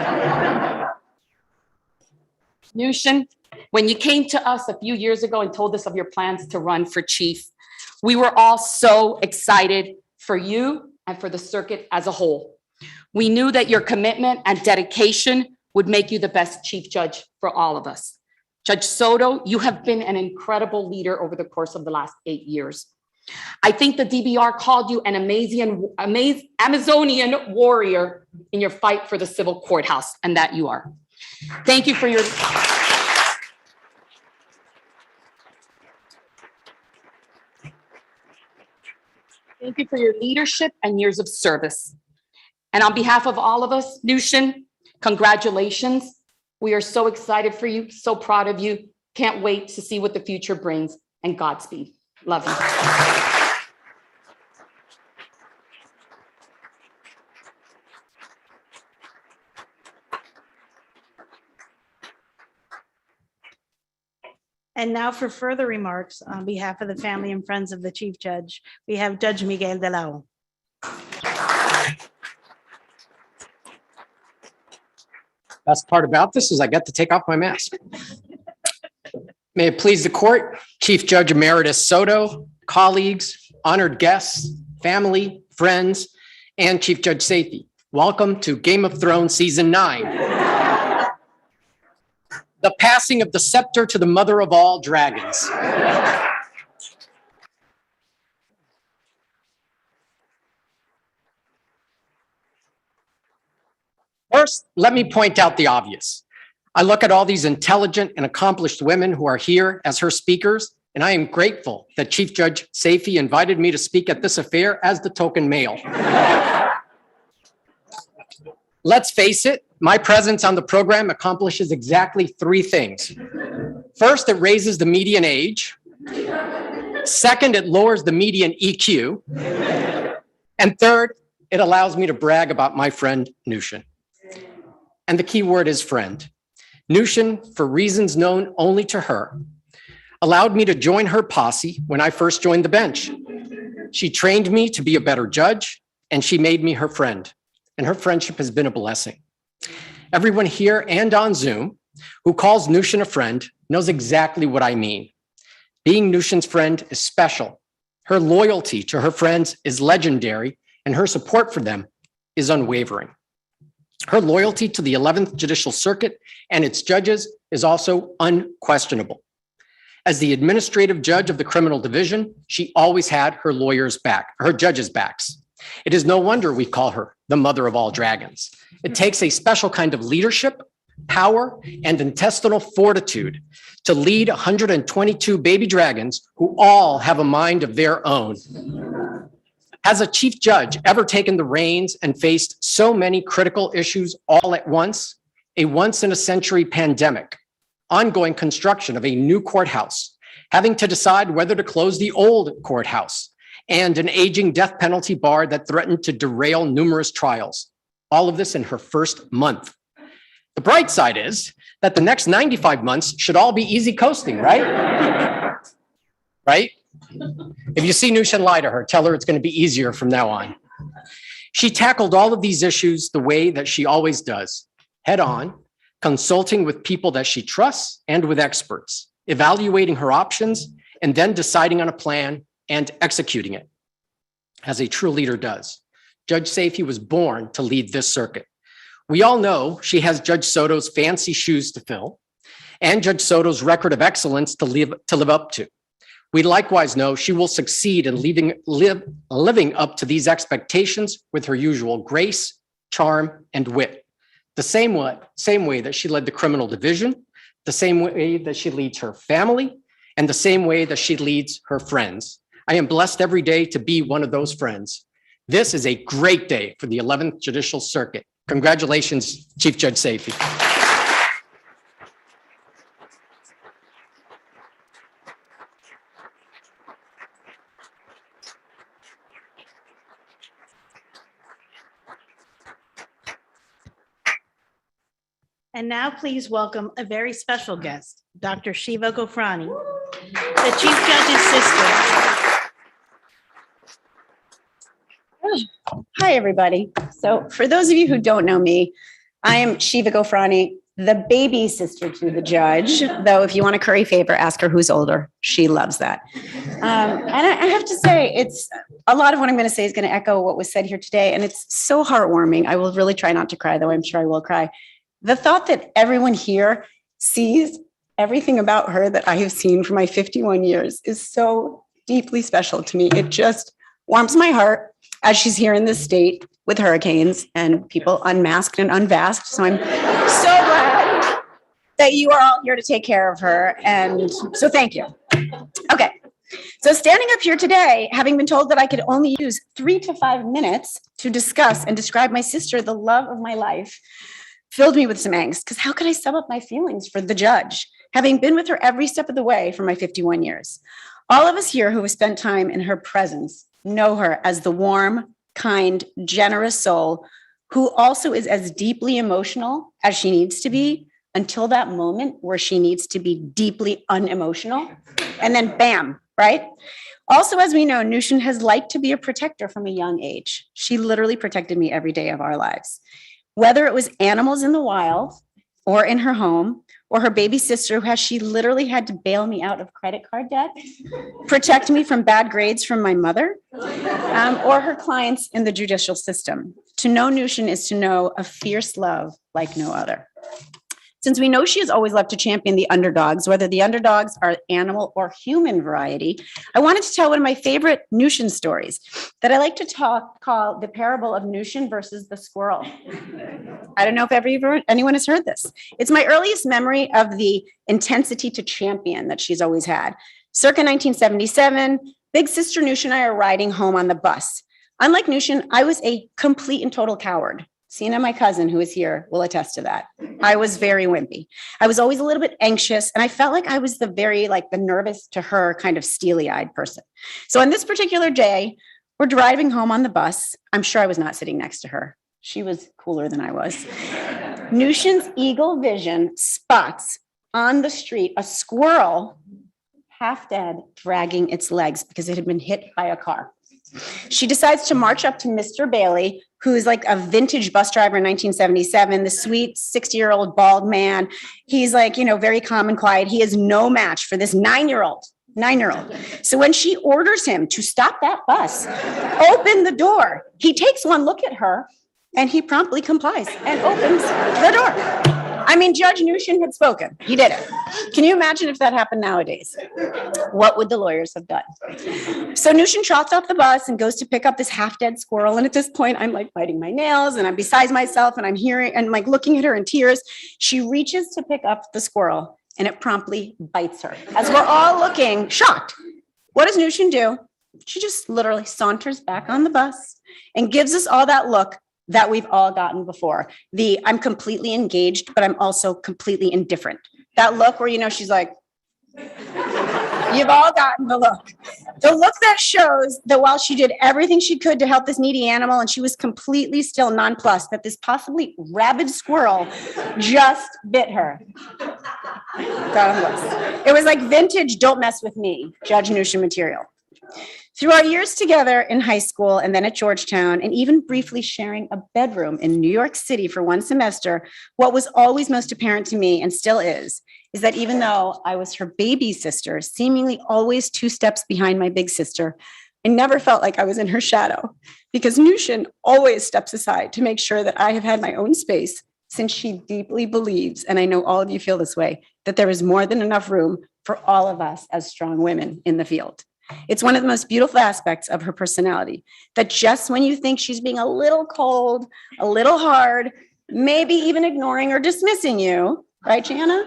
Nushin, when you came to us a few years ago and told us of your plans to run for chief, we were all so excited for you and for the circuit as a whole. We knew that your commitment and dedication would make you the best chief judge for all of us. Judge Soto, you have been an incredible leader over the course of the last 8 years. I think the DBR called you an Amazonian warrior in your fight for the civil courthouse, and that you are. Thank you for your leadership and years of service. And on behalf of all of us, Nushin, congratulations. We are so excited for you, so proud of you. Can't wait to see what the future brings, and Godspeed. Love you. And now for further remarks on behalf of the family and friends of the Chief Judge, we have Judge Miguel de la O. Best part about this is I get to take off my mask. May it please the court, Chief Judge Emeritus Soto, colleagues, honored guests, family, friends, and Chief Judge Safety. Welcome to Game of Thrones Season 9. The passing of the scepter to the mother of all dragons. First, let me point out the obvious. I look at all these intelligent and accomplished women who are here as her speakers, and I am grateful that Chief Judge Safey invited me to speak at this affair as the token male. Let's face it, my presence on the program accomplishes exactly 3 things. First, it raises the median age. Second, it lowers the median EQ. And third, it allows me to brag about my friend Nushin. And the key word is friend. Nushin, for reasons known only to her, allowed me to join her posse when I first joined the bench. She trained me to be a better judge, and she made me her friend. And her friendship has been a blessing. Everyone here and on Zoom who calls Nushin a friend knows exactly what I mean. Being Nushin's friend is special. Her loyalty to her friends is legendary, and her support for them is unwavering. Her loyalty to the 11th Judicial Circuit and its judges is also unquestionable. As the administrative judge of the criminal division, she always had her lawyers' back, her judges' backs. It is no wonder we call her the mother of all dragons. It takes a special kind of leadership, power, and intestinal fortitude to lead 122 baby dragons who all have a mind of their own. Has a chief judge ever taken the reins and faced so many critical issues all at once? A once-in-a-century pandemic, ongoing construction of a new courthouse, having to decide whether to close the old courthouse, and an aging death penalty bar that threatened to derail numerous trials. All of this in her first month. The bright side is that the next 95 months should all be easy coasting, right? Right? If you see Nushin, lie to her, tell her it's going to be easier from now on. She tackled all of these issues the way that she always does, head on, consulting with people that she trusts and with experts, evaluating her options, and then deciding on a plan and executing it, as a true leader does. Judge Safey was born to lead this circuit. We all know she has Judge Soto's fancy shoes to fill and Judge Soto's record of excellence to live up to. We likewise know she will succeed in living up to these expectations with her usual grace, charm, and wit. The same way that she led the criminal division, the same way that she leads her family, and the same way that she leads her friends. I am blessed every day to be one of those friends. This is a great day for the 11th Judicial Circuit. Congratulations, Chief Judge Safey. And now please welcome a very special guest, Dr. Shiva Gofrani, the Chief Judge's sister. Hi, everybody. So for those of you who don't know me, I am Shiva Gofrani, the baby sister to the judge, though if you want a curry favor, ask her who's older. She loves that. And I have to say, it's a lot of what I'm going to say is going to echo what was said here today. And it's so heartwarming. I will really try not to cry, though I'm sure I will cry. The thought that everyone here sees everything about her that I have seen for my 51 years is so deeply special to me. It just warms my heart as she's here in this state with hurricanes and people unmasked and unvasked. So I'm so glad that you are all here to take care of her. And so thank you. Okay. So standing up here today, having been told that I could only use 3 to 5 minutes to discuss and describe my sister, the love of my life, filled me with some angst, because how could I sum up my feelings for the judge, having been with her every step of the way for my 51 years? All of us here who have spent time in her presence know her as the warm, kind, generous soul who also is as deeply emotional as she needs to be, until that moment where she needs to be deeply unemotional. And then bam, right? Also, as we know, Nushin has liked to be a protector from a young age. She literally protected me every day of our lives. Whether it was animals in the wild or in her home, or her baby sister, who she literally had to bail me out of credit card debt, protect me from bad grades from my mother, or her clients in the judicial system. To know Nushin is to know a fierce love like no other. Since we know she has always loved to champion the underdogs, whether the underdogs are animal or human variety, I wanted to tell one of my favorite Nushin stories that I like to call the parable of Nushin versus the squirrel. I don't know if anyone has heard this. It's my earliest memory of the intensity to champion that she's always had. Circa 1977, big sister Nushin and I are riding home on the bus. Unlike Nushin, I was a complete and total coward. Sina, my cousin who is here, will attest to that. I was very wimpy. I was always a little bit anxious, and I felt like I was the nervous to her kind of steely-eyed person. So on this particular day, we're driving home on the bus. I'm sure I was not sitting next to her. She was cooler than I was. Nushin's eagle vision spots on the street a squirrel, half dead, dragging its legs because it had been hit by a car. She decides to march up to Mr. Bailey, who's like a vintage bus driver in 1977, the sweet 60-year-old bald man. He's very calm and quiet. He is no match for this 9-year-old. So when she orders him to stop that bus, open the door, he takes one look at her and he promptly complies and opens the door. I mean, Judge Nushin had spoken. He did it. Can you imagine if that happened nowadays? What would the lawyers have done? So Nushin trots off the bus and goes to pick up this half-dead squirrel. And at this point, I'm like biting my nails and I'm beside myself and I'm hearing and like looking at her in tears. She reaches to pick up the squirrel and it promptly bites her. As we're all looking shocked. What does Nushin do? She just literally saunters back on the bus and gives us all that look that we've all gotten before. I'm completely engaged, but I'm also completely indifferent. That look where, she's like, you've all gotten the look. The look that shows that while she did everything she could to help this needy animal, and she was completely still nonplussed that this possibly rabid squirrel just bit her. It was like vintage, don't mess with me, Judge Nushin material. Through our years together in high school and then at Georgetown, and even briefly sharing a bedroom in New York City for one semester, what was always most apparent to me, and still is that even though I was her baby sister, seemingly always 2 steps behind my big sister, I never felt like I was in her shadow, because Nushin always steps aside to make sure that I have had my own space, since she deeply believes, and I know all of you feel this way, that there is more than enough room for all of us as strong women in the field. It's one of the most beautiful aspects of her personality, that just when you think she's being a little cold, a little hard, maybe even ignoring or dismissing you, right, Jana?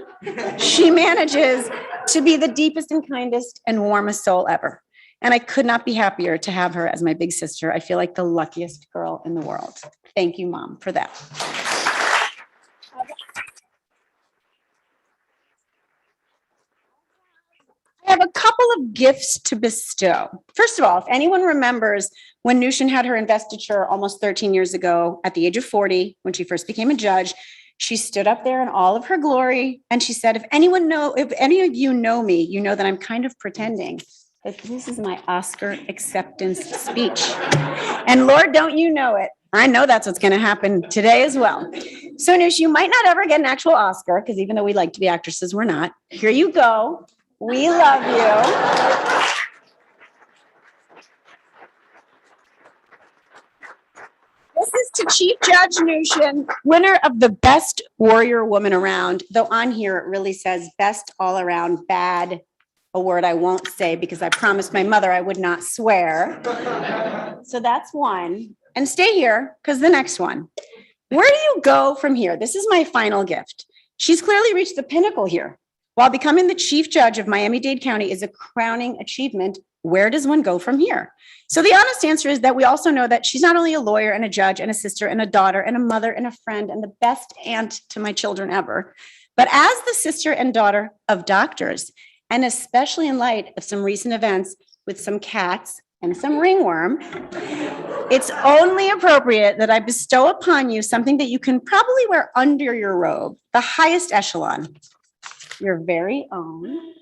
She manages to be the deepest and kindest and warmest soul ever. And I could not be happier to have her as my big sister. I feel like the luckiest girl in the world. Thank you, Mom, for that. I have a couple of gifts to bestow. First of all, if anyone remembers when Nushin had her investiture almost 13 years ago at the age of 40, when she first became a judge, she stood up there in all of her glory and she said, if any of you know me, you know that I'm kind of pretending that this is my Oscar acceptance speech. And Lord, don't you know it? I know that's what's going to happen today as well. So Nush, you might not ever get an actual Oscar, because even though we like to be actresses, we're not. Here you go. We love you. This is to Chief Judge Nushin, winner of the Best Warrior Woman Around, though on here it really says Best All Around Bad, a word I won't say because I promised my mother I would not swear. So that's one. And stay here, because the next one. Where do you go from here? This is my final gift. She's clearly reached the pinnacle here. While becoming the chief judge of Miami-Dade County is a crowning achievement, where does one go from here? So the honest answer is that we also know that she's not only a lawyer and a judge and a sister and a daughter and a mother and a friend and the best aunt to my children ever, but as the sister and daughter of doctors, and especially in light of some recent events with some cats and some ringworm, it's only appropriate that I bestow upon you something that you can probably wear under your robe, the highest echelon, your very own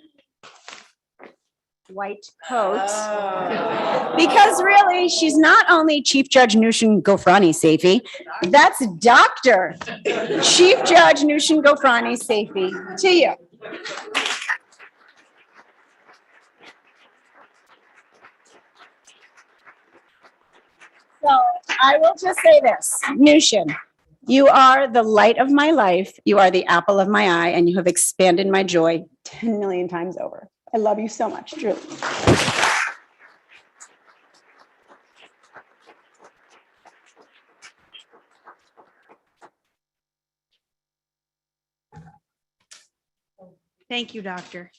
white coat. Because really, she's not only Chief Judge Nushin Gofrani Saifi, that's Dr. Chief Judge Nushin Gofrani Saifi to you. So I will just say this, Nushin, you are the light of my life. You are the apple of my eye, and you have expanded my joy 10 million times over. I love you so much, truly. Thank you, Dr.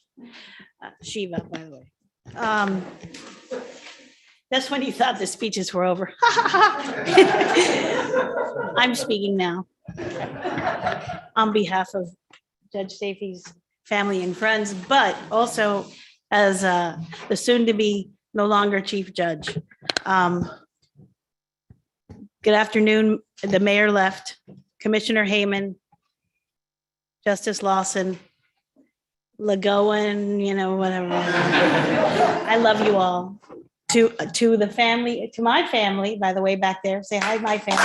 Shiva, by the way. That's when you thought the speeches were over. I'm speaking now on behalf of Judge Saifi's family and friends, but also as the soon-to-be no longer Chief Judge. Good afternoon. The mayor left, Commissioner Hayman, Justice Lawson, Lagoan, you know, whatever. I love you all. To the family, to my family, by the way, back there, say hi, my family.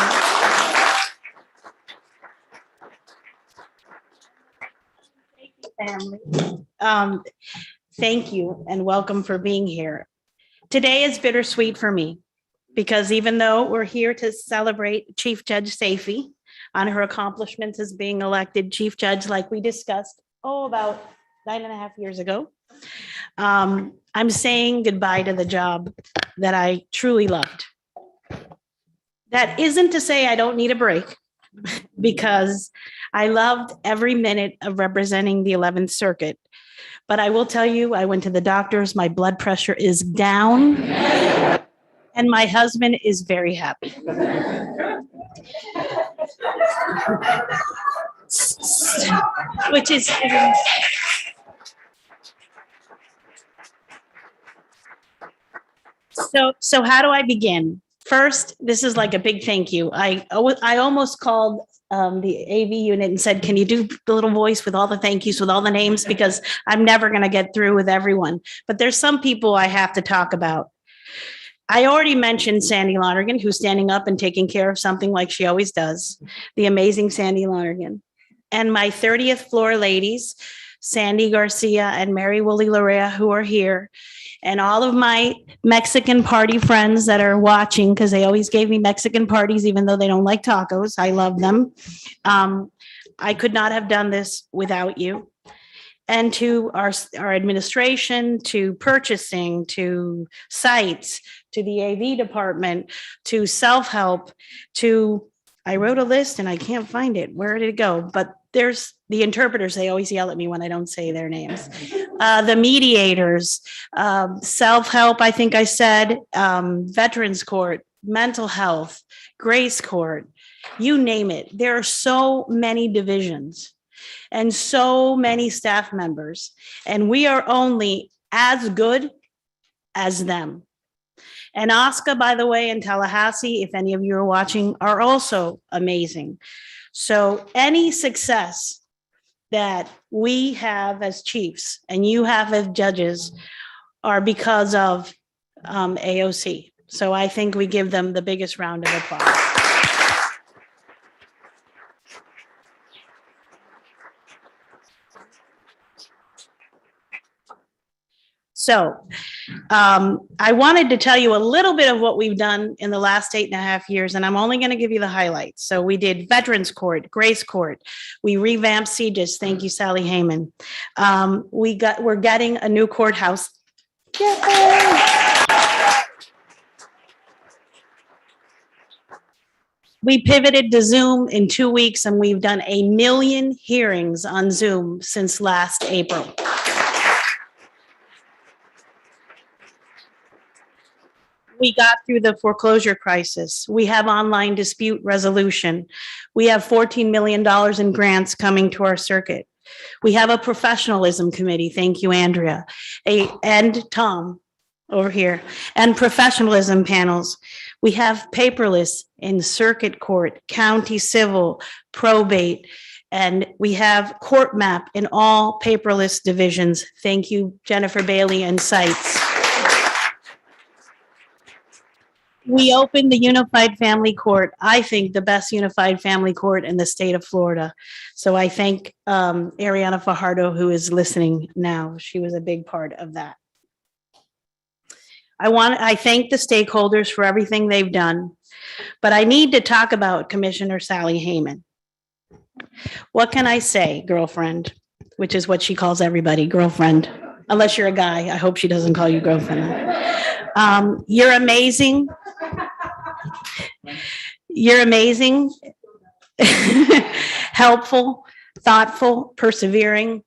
Thank you and welcome for being here. Today is bittersweet for me because even though we're here to celebrate Chief Judge Saifi on her accomplishments as being elected Chief Judge, like we discussed, about 9.5 years ago, I'm saying goodbye to the job that I truly loved. That isn't to say I don't need a break because I loved every minute of representing the 11th Circuit. But I will tell you, I went to the doctors, my blood pressure is down, and my husband is very happy. Which is... So how do I begin? First, this is like a big thank you. I almost called the AV unit and said, can you do the little voice with all the thank yous, with all the names? Because I'm never going to get through with everyone. But there's some people I have to talk about. I already mentioned Sandy Lonergan, who's standing up and taking care of something like she always does. The amazing Sandy Lonergan. And my 30th floor ladies, Sandy Garcia and Mary Woolley Larea, who are here. And all of my Mexican party friends that are watching, because they always gave me Mexican parties, even though they don't like tacos. I love them. I could not have done this without you. And to our administration, to purchasing, to sites, to the AV department, to self-help, I wrote a list and I can't find it. Where did it go? But there's the interpreters. They always yell at me when I don't say their names. The mediators, self-help, I think I said, Veterans Court, mental health, Grace Court, you name it. There are so many divisions and so many staff members, and we are only as good as them. And Oscar, by the way, in Tallahassee, if any of you are watching, are also amazing. So any success that we have as chiefs and you have as judges are because of AOC. So I think we give them the biggest round of applause. So I wanted to tell you a little bit of what we've done in the last 8.5 years, and I'm only going to give you the highlights. So we did Veterans Court, Grace Court. We revamped CJIS. Thank you, Sally Hayman. We're getting a new courthouse. We pivoted to Zoom in 2 weeks, and we've done 1 million hearings on Zoom since last April. We got through the foreclosure crisis. We have online dispute resolution. We have $14 million in grants coming to our circuit. We have a professionalism committee. Thank you, Andrea. And Tom. over here, and professionalism panels. We have paperless in circuit court, county civil, probate, and we have court map in all paperless divisions. Thank you, Jennifer Bailey and Sites. We opened the Unified Family Court, I think the best unified family court in the state of Florida. So I thank Ariana Fajardo, who is listening now. She was a big part of that. I thank the stakeholders for everything they've done, but I need to talk about Commissioner Sally Hayman. What can I say, girlfriend? Which is what she calls everybody, girlfriend. Unless you're a guy, I hope she doesn't call you girlfriend. You're amazing. You're amazing, helpful, thoughtful, persevering,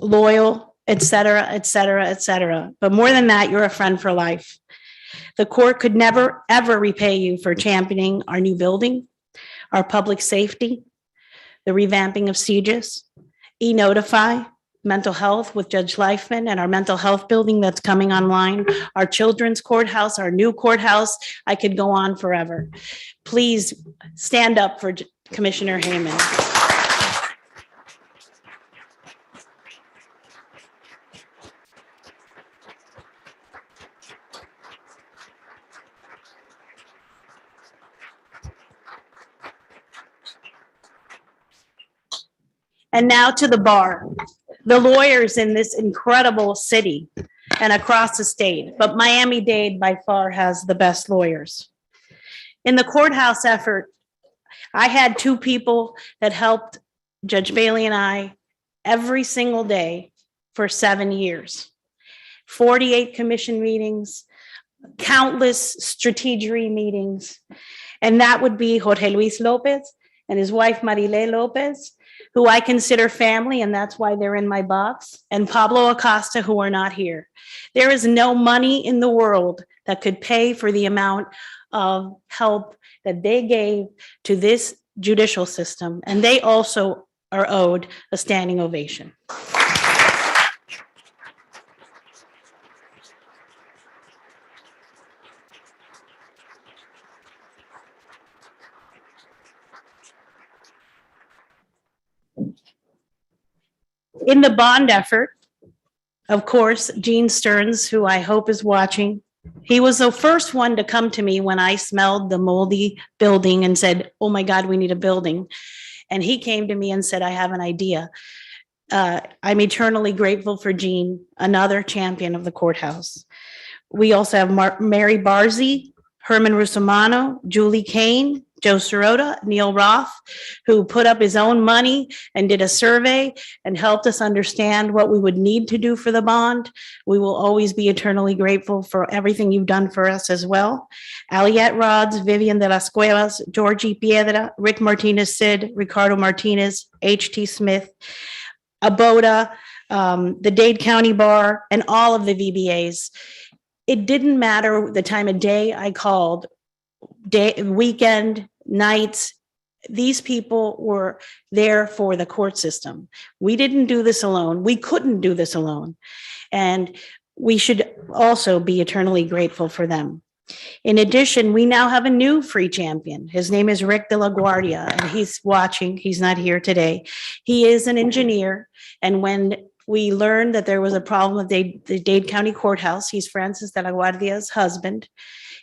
loyal, et cetera, et cetera, et cetera. But more than that, you're a friend for life. The court could never, ever repay you for championing our new building, our public safety, the revamping of CGIS, e-notify, mental health with Judge Leifman and our mental health building that's coming online, our children's courthouse, our new courthouse. I could go on forever. Please stand up for Commissioner Hayman. And now to the bar, the lawyers in this incredible city and across the state, but Miami-Dade by far has the best lawyers. In the courthouse effort, I had two people that helped Judge Bailey and I every single day for 7 years. 48 commission meetings, countless strategery meetings, and that would be Jorge Luis Lopez and his wife Marile Lopez, who I consider family, and that's why they're in my box, and Pablo Acosta, who are not here. There is no money in the world that could pay for the amount of help that they gave to this judicial system, and they also are owed a standing ovation. In the bond effort, of course, Gene Stearns, who I hope is watching, he was the first one to come to me when I smelled the moldy building and said, oh my God, we need a building. And he came to me and said, I have an idea. I'm eternally grateful for Gene, another champion of the courthouse. We also have Mary Barzy, Herman Rusomano, Julie Kane, Joe Sirota, Neil Roth, who put up his own money and did a survey and helped us understand what we would need to do for the bond. We will always be eternally grateful for everything you've done for us as well. Aliette Rods, Vivian de las Cuevas, Georgie Piedra, Rick Martinez Sid, Ricardo Martinez, H.T. Smith, Aboda, the Dade County Bar, and all of the VBAs. It didn't matter the time of day I called, weekend, nights, these people were there for the court system. We didn't do this alone. We couldn't do this alone. And we should also be eternally grateful for them. In addition, we now have a new free champion. His name is Rick de la Guardia, and he's watching. He's not here today. He is an engineer. And when we learned that there was a problem with the Dade County Courthouse, he's Francis de la Guardia's husband.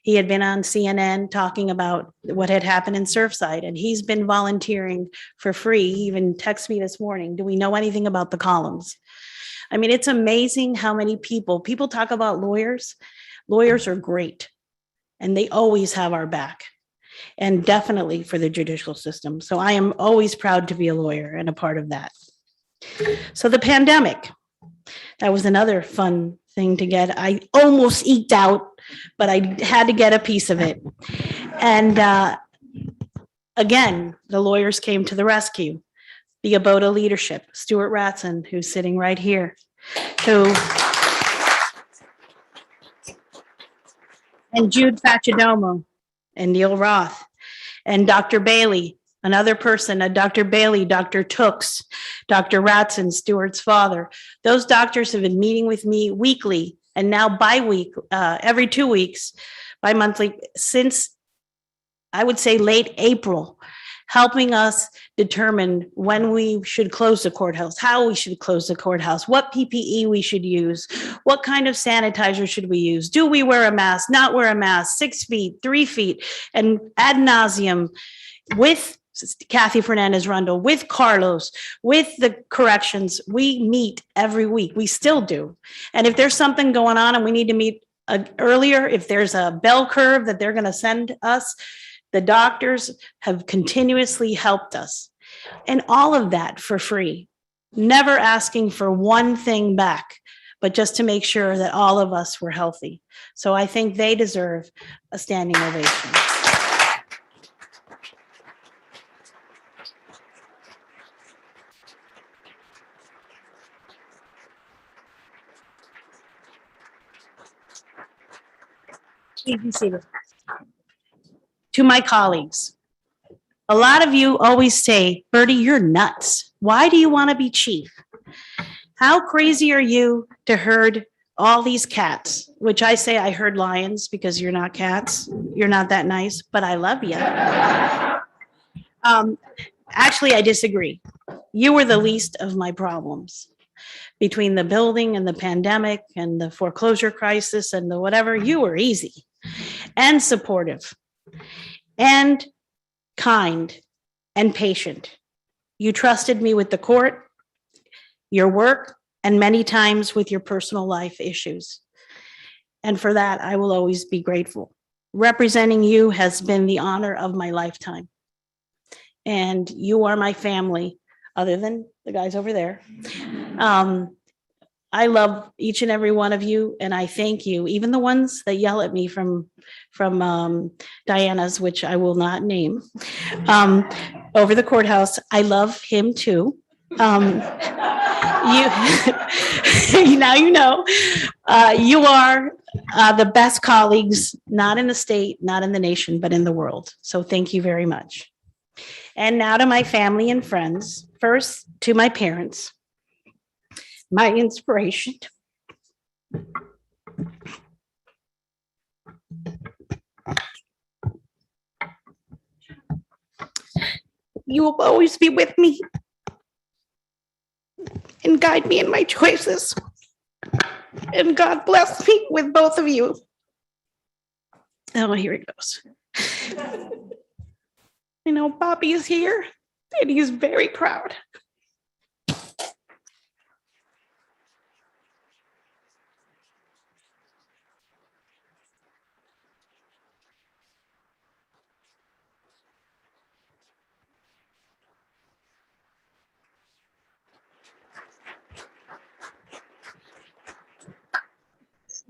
He had been on CNN talking about what had happened in Surfside, and he's been volunteering for free. He even texted me this morning, do we know anything about the columns? I mean, it's amazing how many people talk about lawyers. Lawyers are great, and they always have our back, and definitely for the judicial system. So I am always proud to be a lawyer and a part of that. So the pandemic, that was another fun thing to get. I almost eked out, but I had to get a piece of it. And again, the lawyers came to the rescue. The Aboda leadership, Stuart Ratson, who's sitting right here, and Jude Facidomo, and Neil Roth, and Dr. Bailey, another person, Dr. Bailey, Dr. Tooks, Dr. Ratson, Stuart's father. Those doctors have been meeting with me weekly and now every 2 weeks, bi-monthly, since I would say late April, helping us determine when we should close the courthouse, how we should close the courthouse, what PPE we should use, what kind of sanitizer should we use, do we wear a mask, not wear a mask, 6 feet, 3 feet, and ad nauseum with Kathy Fernandez Rundle, with Carlos, with the corrections. We meet every week. We still do. And if there's something going on and we need to meet earlier, if there's a bell curve that they're going to send us, the doctors have continuously helped us, and all of that for free, never asking for one thing back, but just to make sure that all of us were healthy. So I think they deserve a standing ovation. Please be seated. To my colleagues, a lot of you always say, Bertie, you're nuts. Why do you want to be chief? How crazy are you to herd all these cats? Which I say I herd lions because you're not cats. You're not that nice, but I love you. Actually, I disagree. You were the least of my problems. Between the building and the pandemic and the foreclosure crisis and the whatever, you were easy and supportive and kind and patient. You trusted me with the court, your work, and many times with your personal life issues. And for that, I will always be grateful. Representing you has been the honor of my lifetime. And you are my family, other than the guys over there. I love each and every one of you, and I thank you, even the ones that yell at me from Diana's, which I will not name, over the courthouse. I love him too. Now you know. You are the best colleagues, not in the state, not in the nation, but in the world. So thank you very much. And now to my family and friends. First, to my parents, my inspiration. You will always be with me and guide me in my choices. And God bless me with both of you. Oh, here it goes. You know, Bobby is here and he's very proud.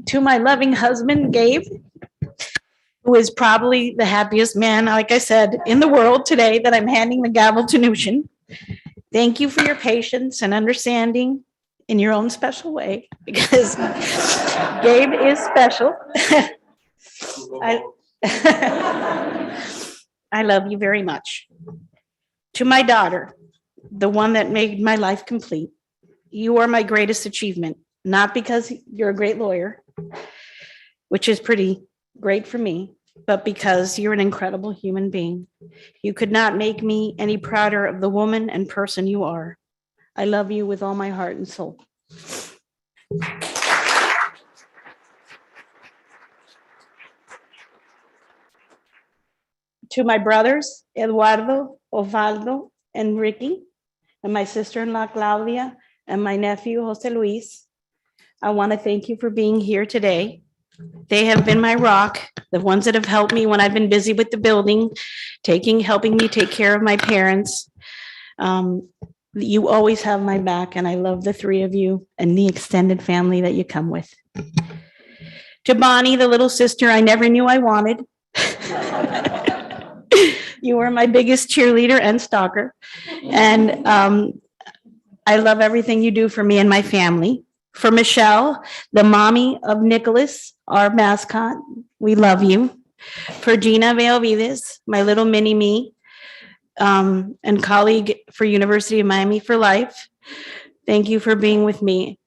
To my loving husband, Gabe, who is probably the happiest man, like I said, in the world today that I'm handing the gavel to Nushin. Thank you for your patience and understanding in your own special way, because Gabe is special. I love you very much. To my daughter, the one that made my life complete, you are my greatest achievement, not because you're a great lawyer, which is pretty great for me, but because you're an incredible human being. You could not make me any prouder of the woman and person you are. I love you with all my heart and soul. To my brothers, Eduardo, Osvaldo, and Ricky, and my sister-in-law, Claudia, and my nephew, Jose Luis, I want to thank you for being here today. They have been my rock, the ones that have helped me when I've been busy with the building, helping me take care of my parents. You always have my back, and I love the three of you and the extended family that you come with. To Bonnie, the little sister I never knew I wanted. You were my biggest cheerleader and stalker. And I love everything you do for me and my family. For Michelle, the mommy of Nicholas, our mascot, we love you. For Gina Beovides, my little mini me, and colleague for University of Miami for life, thank you for being with me.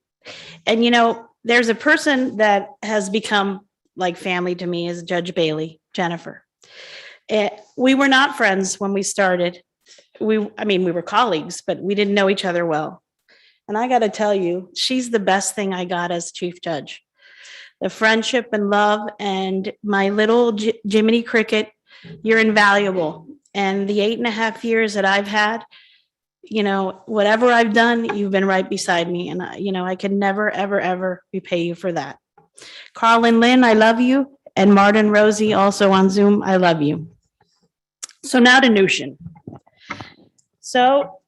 And you know, there's a person that has become like family to me is Judge Bailey, Jennifer. We were not friends when we started. We were colleagues, but we didn't know each other well. And I got to tell you, she's the best thing I got as chief judge. The friendship and love and my little Jiminy Cricket, you're invaluable. And the 8.5 years that I've had, you know, whatever I've done, you've been right beside me. And, I can never, ever, ever repay you for that. Carl and Lynn, I love you. And Martin, Rosie, also on Zoom, I love you. So now to Nushin. So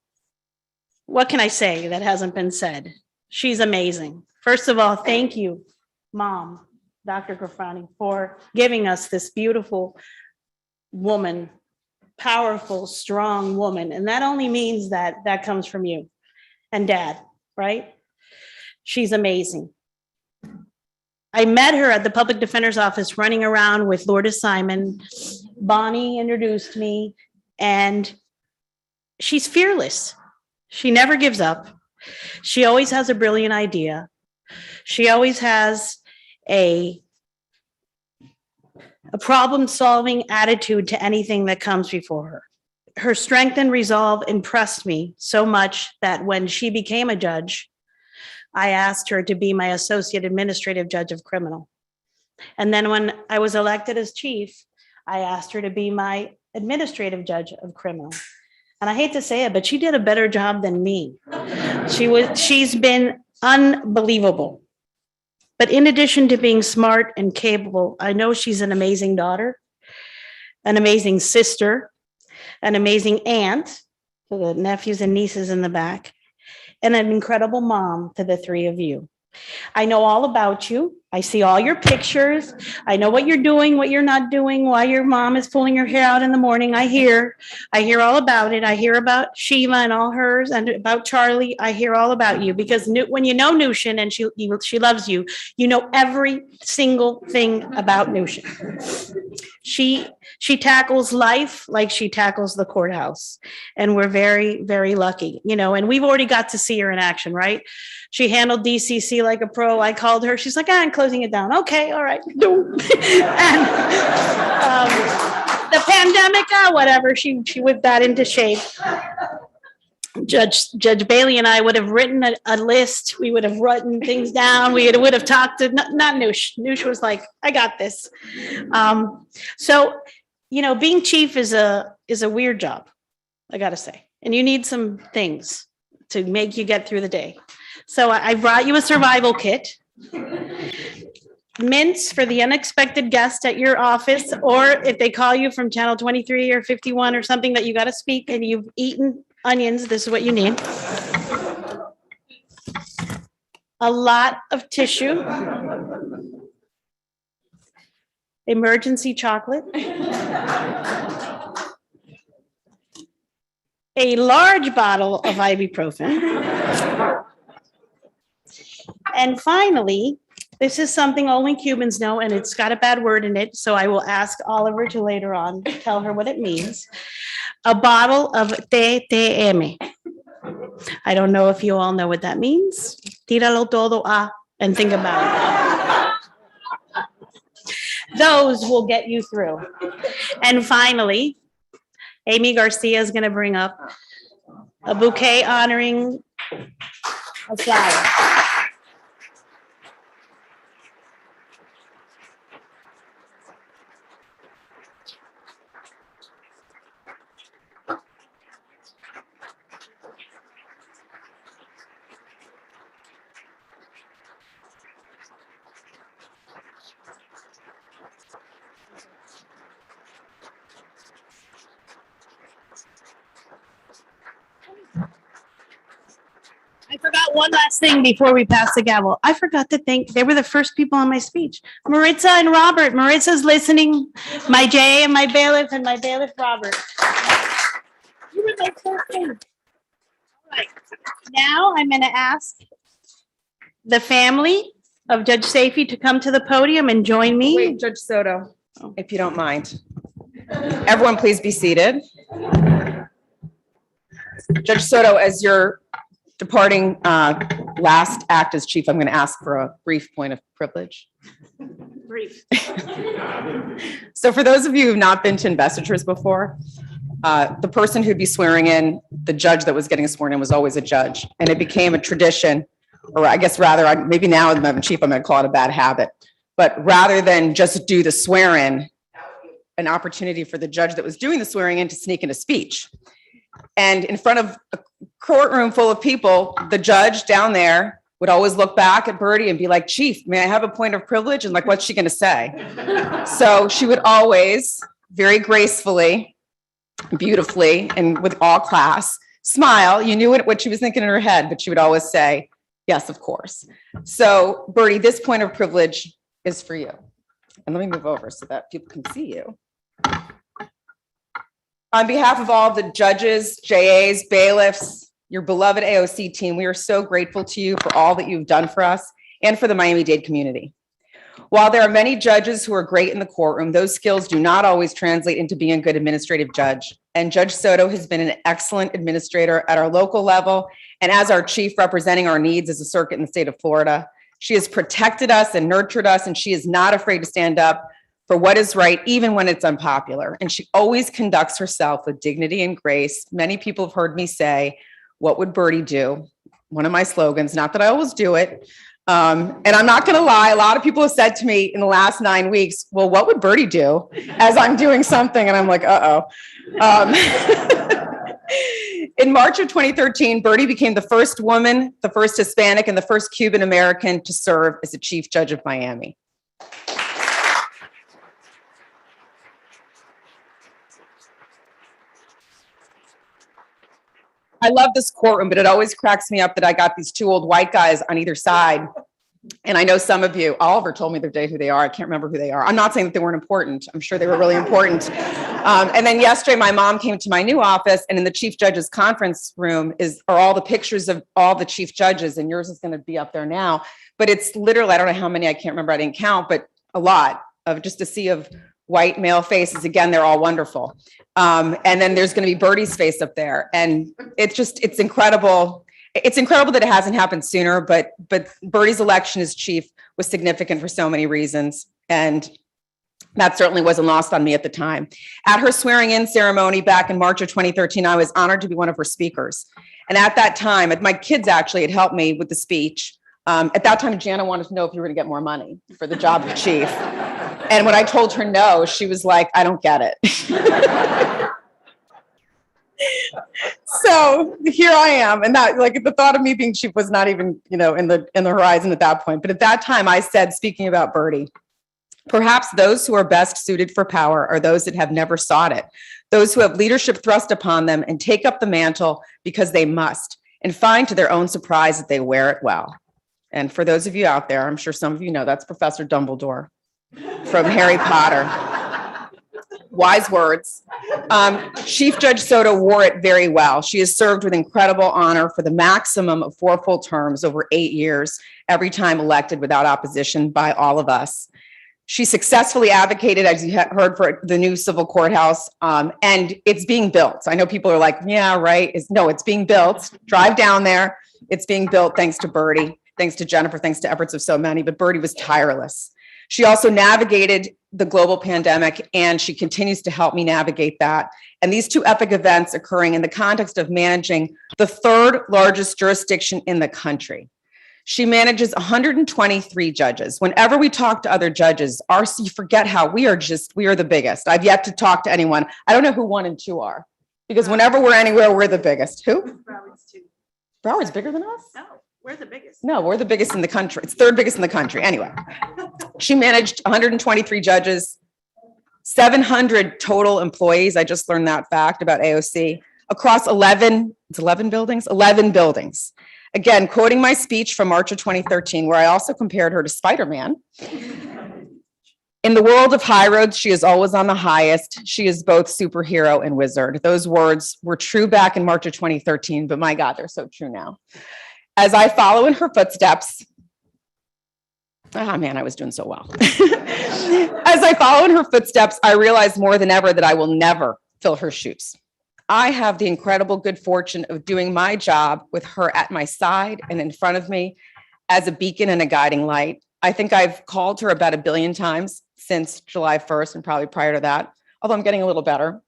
what can I say that hasn't been said? She's amazing. First of all, thank you, Mom, Dr. Grafani, for giving us this beautiful woman, powerful, strong woman. And that only means that comes from you and Dad, right? She's amazing. I met her at the public defender's office running around with Lourdes Simon. Bonnie introduced me, and she's fearless. She never gives up. She always has a brilliant idea. She always has a problem-solving attitude to anything that comes before her. Her strength and resolve impressed me so much that when she became a judge, I asked her to be my associate administrative judge of criminal. And then when I was elected as chief, I asked her to be my administrative judge of criminal. And I hate to say it, but she did a better job than me. She's been unbelievable. But in addition to being smart and capable, I know she's an amazing daughter, an amazing sister, an amazing aunt to the nephews and nieces in the back, and an incredible mom to the three of you. I know all about you. I see all your pictures. I know what you're doing, what you're not doing, why your mom is pulling her hair out in the morning. I hear all about it. I hear about Shiva and all hers and about Charlie. I hear all about you because when you know Nushin and she loves you, you know every single thing about Nushin. She tackles life like she tackles the courthouse. And we're very, very lucky, and we've already got to see her in action, right? She handled DCC like a pro. I called her. She's like, I'm closing it down. Okay, all right. And the pandemic, whatever, she whipped that into shape. Judge Bailey and I would have written a list. We would have written things down. We would have talked to, not Noosh. Noosh was like, I got this. So, being chief is a weird job, I got to say. And you need some things to make you get through the day. So I brought you a survival kit, mints for the unexpected guest at your office, or if they call you from channel 23 or 51 or something that you got to speak and you've eaten onions, this is what you need. A lot of tissue, emergency chocolate, a large bottle of ibuprofen. And finally, this is something only Cubans know, and it's got a bad word in it, so I will ask Oliver to later on tell her what it means. A bottle of TTM. I don't know if you all know what that means. Tíralo todo a and think about it. Those will get you through. And finally, Amy Garcia is going to bring up a bouquet honoring a flower. I forgot one last thing before we pass the gavel. I forgot to thank, they were the first people on my speech. Maritza and Robert. Maritza's listening. My Jay and my bailiff Robert. You were my first thing. All right. Now I'm going to ask the family of Judge Safey to come to the podium and join me. Wait, Judge Soto, if you don't mind. Everyone, please be seated. Judge Soto, as you're departing last act as chief, I'm going to ask for a brief point of privilege. Brief. So for those of you who've not been to investitures before, the person who'd be swearing in, the judge that was getting sworn in was always a judge. And it became a tradition, or I guess rather, maybe now as I'm chief, I'm going to call it a bad habit. But rather than just do the swear in, an opportunity for the judge that was doing the swearing in to sneak in a speech. And in front of a courtroom full of people, the judge down there would always look back at Birdie and be like, Chief, may I have a point of privilege? And like, what's she going to say? So she would always very gracefully, beautifully, and with all class, smile. You knew what she was thinking in her head, but she would always say, yes, of course. So Birdie, this point of privilege is for you. And let me move over so that people can see you. On behalf of all the judges, JAs, bailiffs, your beloved AOC team, we are so grateful to you for all that you've done for us and for the Miami-Dade community. While there are many judges who are great in the courtroom, those skills do not always translate into being a good administrative judge. And Judge Soto has been an excellent administrator at our local level and as our chief representing our needs as a circuit in the state of Florida. She has protected us and nurtured us, and she is not afraid to stand up for what is right, even when it's unpopular. And she always conducts herself with dignity and grace. Many people have heard me say, what would Birdie do? One of my slogans, not that I always do it. And I'm not going to lie. A lot of people have said to me in the last 9 weeks, well, what would Birdie do as I'm doing something? And I'm like, uh-oh. In March of 2013, Birdie became the first woman, the first Hispanic, and the first Cuban American to serve as the Chief Judge of Miami. I love this courtroom, but it always cracks me up that I got these two old white guys on either side. And I know some of you, Oliver told me the day who they are. I can't remember who they are. I'm not saying that they weren't important. I'm sure they were really important. And then yesterday, my mom came to my new office, and in the chief judge's conference room are all the pictures of all the chief judges, and yours is going to be up there now. But it's literally, I don't know how many, I can't remember, I didn't count, but a lot of just a sea of white male faces. Again, they're all wonderful. And then there's going to be Birdie's face up there. And it's incredible. It's incredible that it hasn't happened sooner, but Birdie's election as chief was significant for so many reasons. And that certainly wasn't lost on me at the time. At her swearing in ceremony back in March of 2013, I was honored to be one of her speakers. And at that time, my kids actually had helped me with the speech. At that time, Jana wanted to know if you were going to get more money for the job of chief. And when I told her no, she was like, I don't get it. So here I am. And that, like, the thought of me being chief was not even, in the horizon at that point. But at that time, I said, speaking about Birdie, perhaps those who are best suited for power are those that have never sought it, those who have leadership thrust upon them and take up the mantle because they must, and find to their own surprise that they wear it well. And for those of you out there, I'm sure some of you know, that's Professor Dumbledore from Harry Potter. Wise words. Chief Judge Soto wore it very well. She has served with incredible honor for the maximum of 4 full terms over 8 years, every time elected without opposition by all of us. She successfully advocated, as you heard, for the new civil courthouse, and it's being built. I know people are like, yeah, right. No, it's being built. Drive down there. It's being built thanks to Birdie, thanks to Jennifer, thanks to efforts of so many, but Birdie was tireless. She also navigated the global pandemic, and she continues to help me navigate that. And these two epic events occurring in the context of managing the 3rd largest jurisdiction in the country. She manages 123 judges. Whenever we talk to other judges, you forget how we are the biggest. I've yet to talk to anyone. I don't know who 1 and 2 are, because whenever we're anywhere, we're the biggest. Who? Broward's too. Broward's bigger than us? No, we're the biggest. No, we're the biggest in the country. It's 3rd biggest in the country. Anyway, she managed 123 judges, 700 total employees. I just learned that fact about AOC across 11 buildings. Again, quoting my speech from March of 2013, where I also compared her to Spider-Man. In the world of high roads, she is always on the highest. She is both superhero and wizard. Those words were true back in March of 2013, but my God, they're so true now. As I follow in her footsteps, I was doing so well. As I follow in her footsteps, I realize more than ever that I will never fill her shoes. I have the incredible good fortune of doing my job with her at my side and in front of me as a beacon and a guiding light. I think I've called her about 1 billion times since July 1st and probably prior to that, although I'm getting a little better.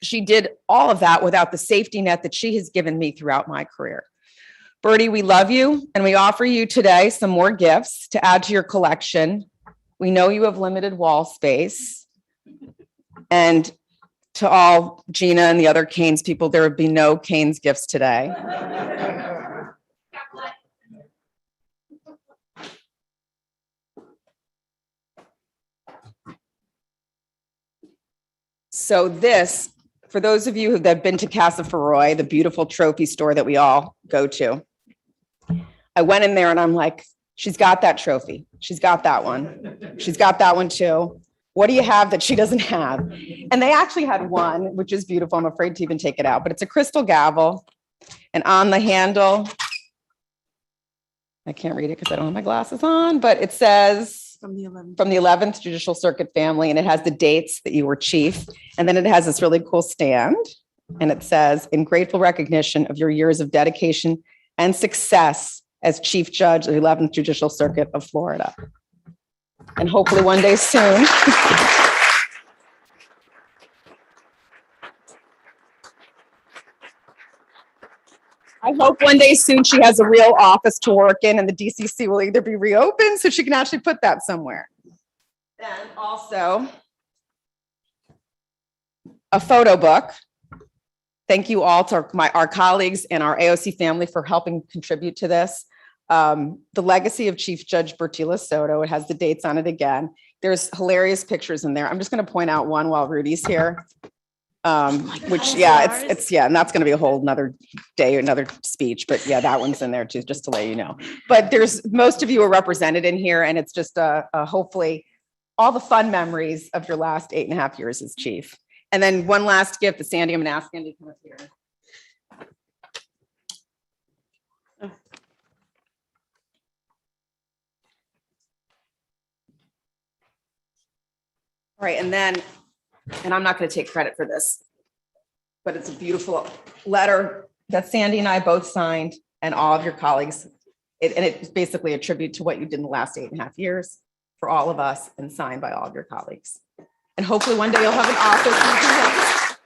She did all of that without the safety net that she has given me throughout my career. Bertie, we love you, and we offer you today some more gifts to add to your collection. We know you have limited wall space. And to all Gina and the other Canes people, there would be no Canes gifts today. So this, for those of you that have been to Casa Feroy, the beautiful trophy store that we all go to, I went in there and I'm like, she's got that trophy. She's got that one. She's got that one too. What do you have that she doesn't have? And they actually had one, which is beautiful. I'm afraid to even take it out, but it's a crystal gavel. And on the handle, I can't read it because I don't have my glasses on, but it says from the 11th Judicial Circuit family, and it has the dates that you were chief. And then it has this really cool stand, and it says, in grateful recognition of your years of dedication and success as Chief Judge of the 11th Judicial Circuit of Florida. And hopefully one day soon. I hope one day soon she has a real office to work in and the DCC will either be reopened so she can actually put that somewhere. And also a photo book. Thank you all to our colleagues and our AOC family for helping contribute to this. The legacy of Chief Judge Bertila Soto. It has the dates on it again. There's hilarious pictures in there. I'm just going to point out one while Rudy's here. Which, yeah, it's yeah, and that's going to be a whole another day, another speech. But yeah, that one's in there too, just to let you know. But there's most of you are represented in here, and it's just hopefully all the fun memories of your last 8.5 years as chief. And then one last gift to Sandy. I'm going to ask Sandy to come up here. All right, and then, and I'm not going to take credit for this, but it's a beautiful letter that Sandy and I both signed, and all of your colleagues. And it's basically a tribute to what you did in the last 8.5 years for all of us, and signed by all of your colleagues. And hopefully one day you'll have an office. You can have.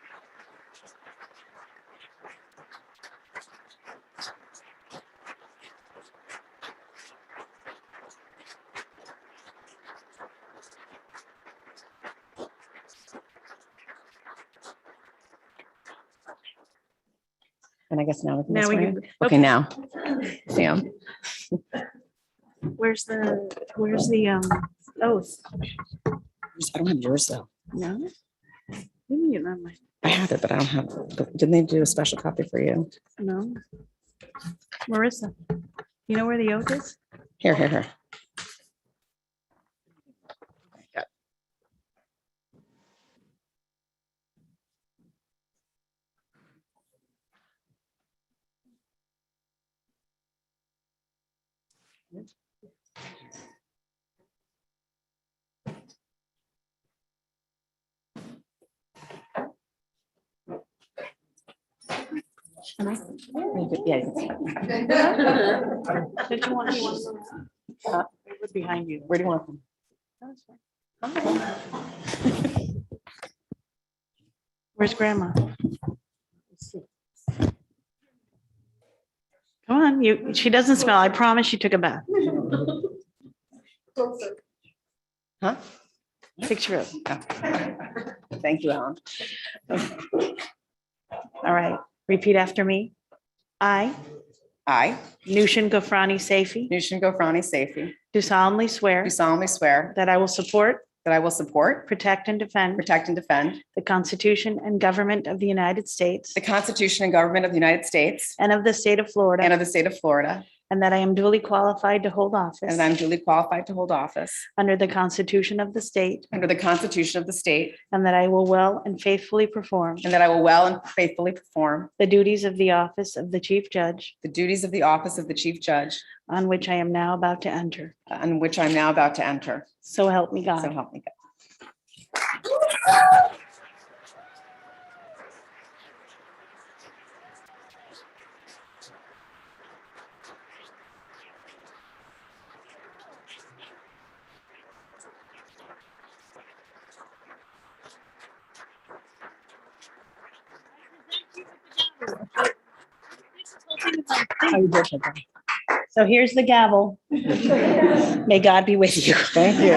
And I guess now we can. Now we swear can- in? Okay, now. Sam. Where's the oath? I don't have yours though. No. You know, I have it, but I don't have, didn't they do a special copy for you? no. Marissa, you know where the oath is? Here. Yeah. Yeah. Did you want it was behind you. Where do you want them? Where's grandma? Come on, she doesn't smell. I promise she took a bath. Huh? Picture it. Thank you, Alan. All right, repeat after me. I, I, Nushin Gofrani Saifi, Nushin Gofrani Saifi, do solemnly swear do solemnly swear that I will support, that I will support, protect, and defend protect, and defend the Constitution and government of the United States the Constitution and government of the United States and of the state of and Florida, of the state of Florida, and that I am duly qualified to hold and office that I'm duly qualified to hold office under the Constitution of the state, under the Constitution of the state, and that I will well and faithfully perform and that I will well and faithfully perform the duties of the office of the Chief Judge the duties of the office of the Chief Judge, on which I am now about to enter. on which I'm now about to enter. So help me So God. help me God. So here's the gavel. May God be with you. Thank you.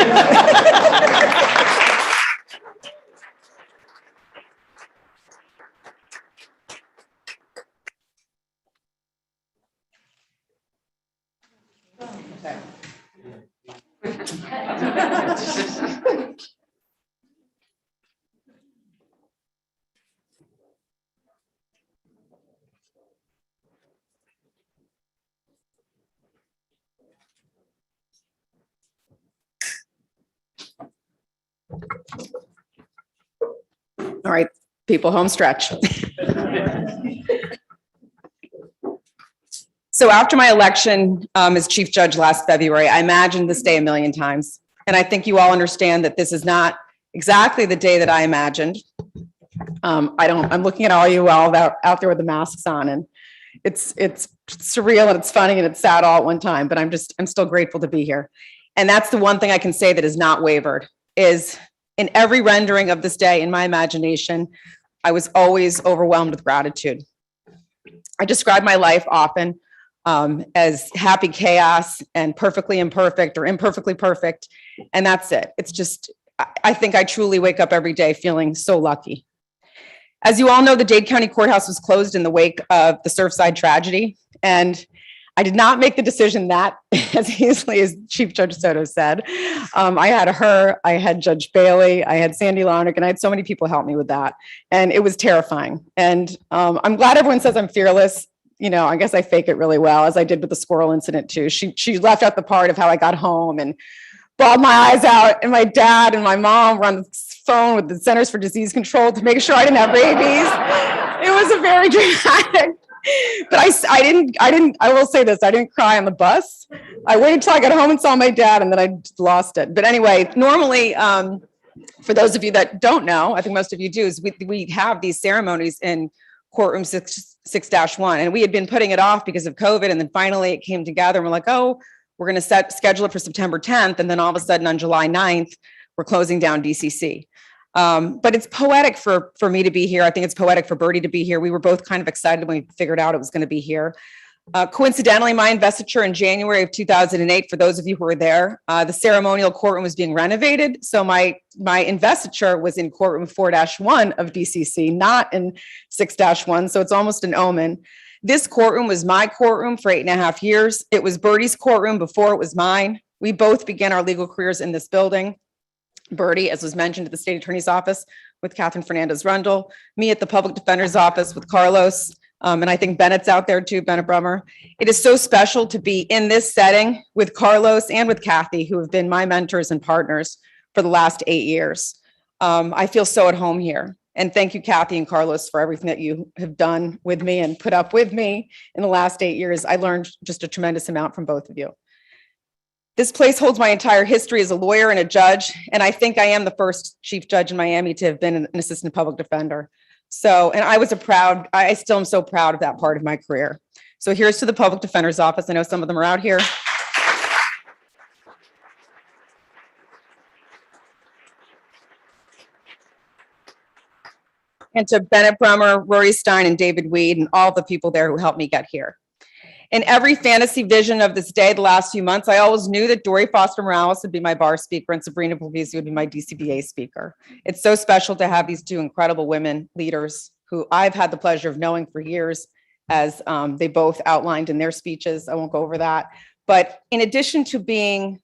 All right, people, home stretch. So after my election as chief judge last February, I imagined this day a million times. And I think you all understand that this is not exactly the day that I imagined. I'm looking at all you all out there with the masks on, and it's surreal and it's funny and it's sad all at one time, but I'm still grateful to be here. And that's the one thing I can say that has not wavered, is in every rendering of this day in my imagination, I was always overwhelmed with gratitude. I describe my life often as happy chaos and perfectly imperfect or imperfectly perfect. And that's it. It's just, I think I truly wake up every day feeling so lucky. As you all know, the Dade County Courthouse was closed in the wake of the Surfside tragedy. And I did not make the decision that as easily as Chief Judge Soto said. I had her, I had Judge Bailey, I had Sandy Larnick, and I had so many people help me with that. And it was terrifying. And I'm glad everyone says I'm fearless. You know, I guess I fake it really well, as I did with the squirrel incident too. She left out the part of how I got home and bawled my eyes out, and my dad and my mom were on the phone with the Centers for Disease Control to make sure I didn't have rabies. It was a very dramatic. But I will say this, I didn't cry on the bus. I waited till I got home and saw my dad, and then I lost it. But anyway, normally, for those of you that don't know, I think most of you do, is we have these ceremonies in courtroom 6-1, and we had been putting it off because of COVID. And then finally it came together and we're like, oh, we're going to schedule it for September 10th. And then all of a sudden on July 9th, we're closing down DCC. But it's poetic for me to be here. I think it's poetic for Bertie to be here. We were both kind of excited when we figured out it was going to be here. Coincidentally, my investiture in January of 2008, for those of you who were there, the ceremonial courtroom was being renovated. So my investiture was in courtroom 4-1 of DCC, not in 6-1. So it's almost an omen. This courtroom was my courtroom for 8.5 years. It was Bertie's courtroom before it was mine. We both began our legal careers in this building. Bertie, as was mentioned, at the state attorney's office with Catherine Fernandez-Rundle, me at the public defender's office with Carlos, and I think Bennett's out there too, Bennett Brummer. It is so special to be in this setting with Carlos and with Kathy, who have been my mentors and partners for the last 8 years. I feel so at home here. And thank you, Kathy and Carlos, for everything that you have done with me and put up with me in the last 8 years. I learned just a tremendous amount from both of you. This place holds my entire history as a lawyer and a judge, and I think I am the first chief judge in Miami to have been an assistant public defender. So, and I still am so proud of that part of my career. So here's to the public defender's office. I know some of them are out here. And to Bennett Brummer, Rory Stein, and David Weed, and all the people there who helped me get here. In every fantasy vision of this day, the last few months, I always knew that Dory Foster Morales would be my bar speaker and Sabrina Pavese would be my DCBA speaker. It's so special to have these two incredible women leaders who I've had the pleasure of knowing for years, as they both outlined in their speeches. I won't go over that. But in addition to being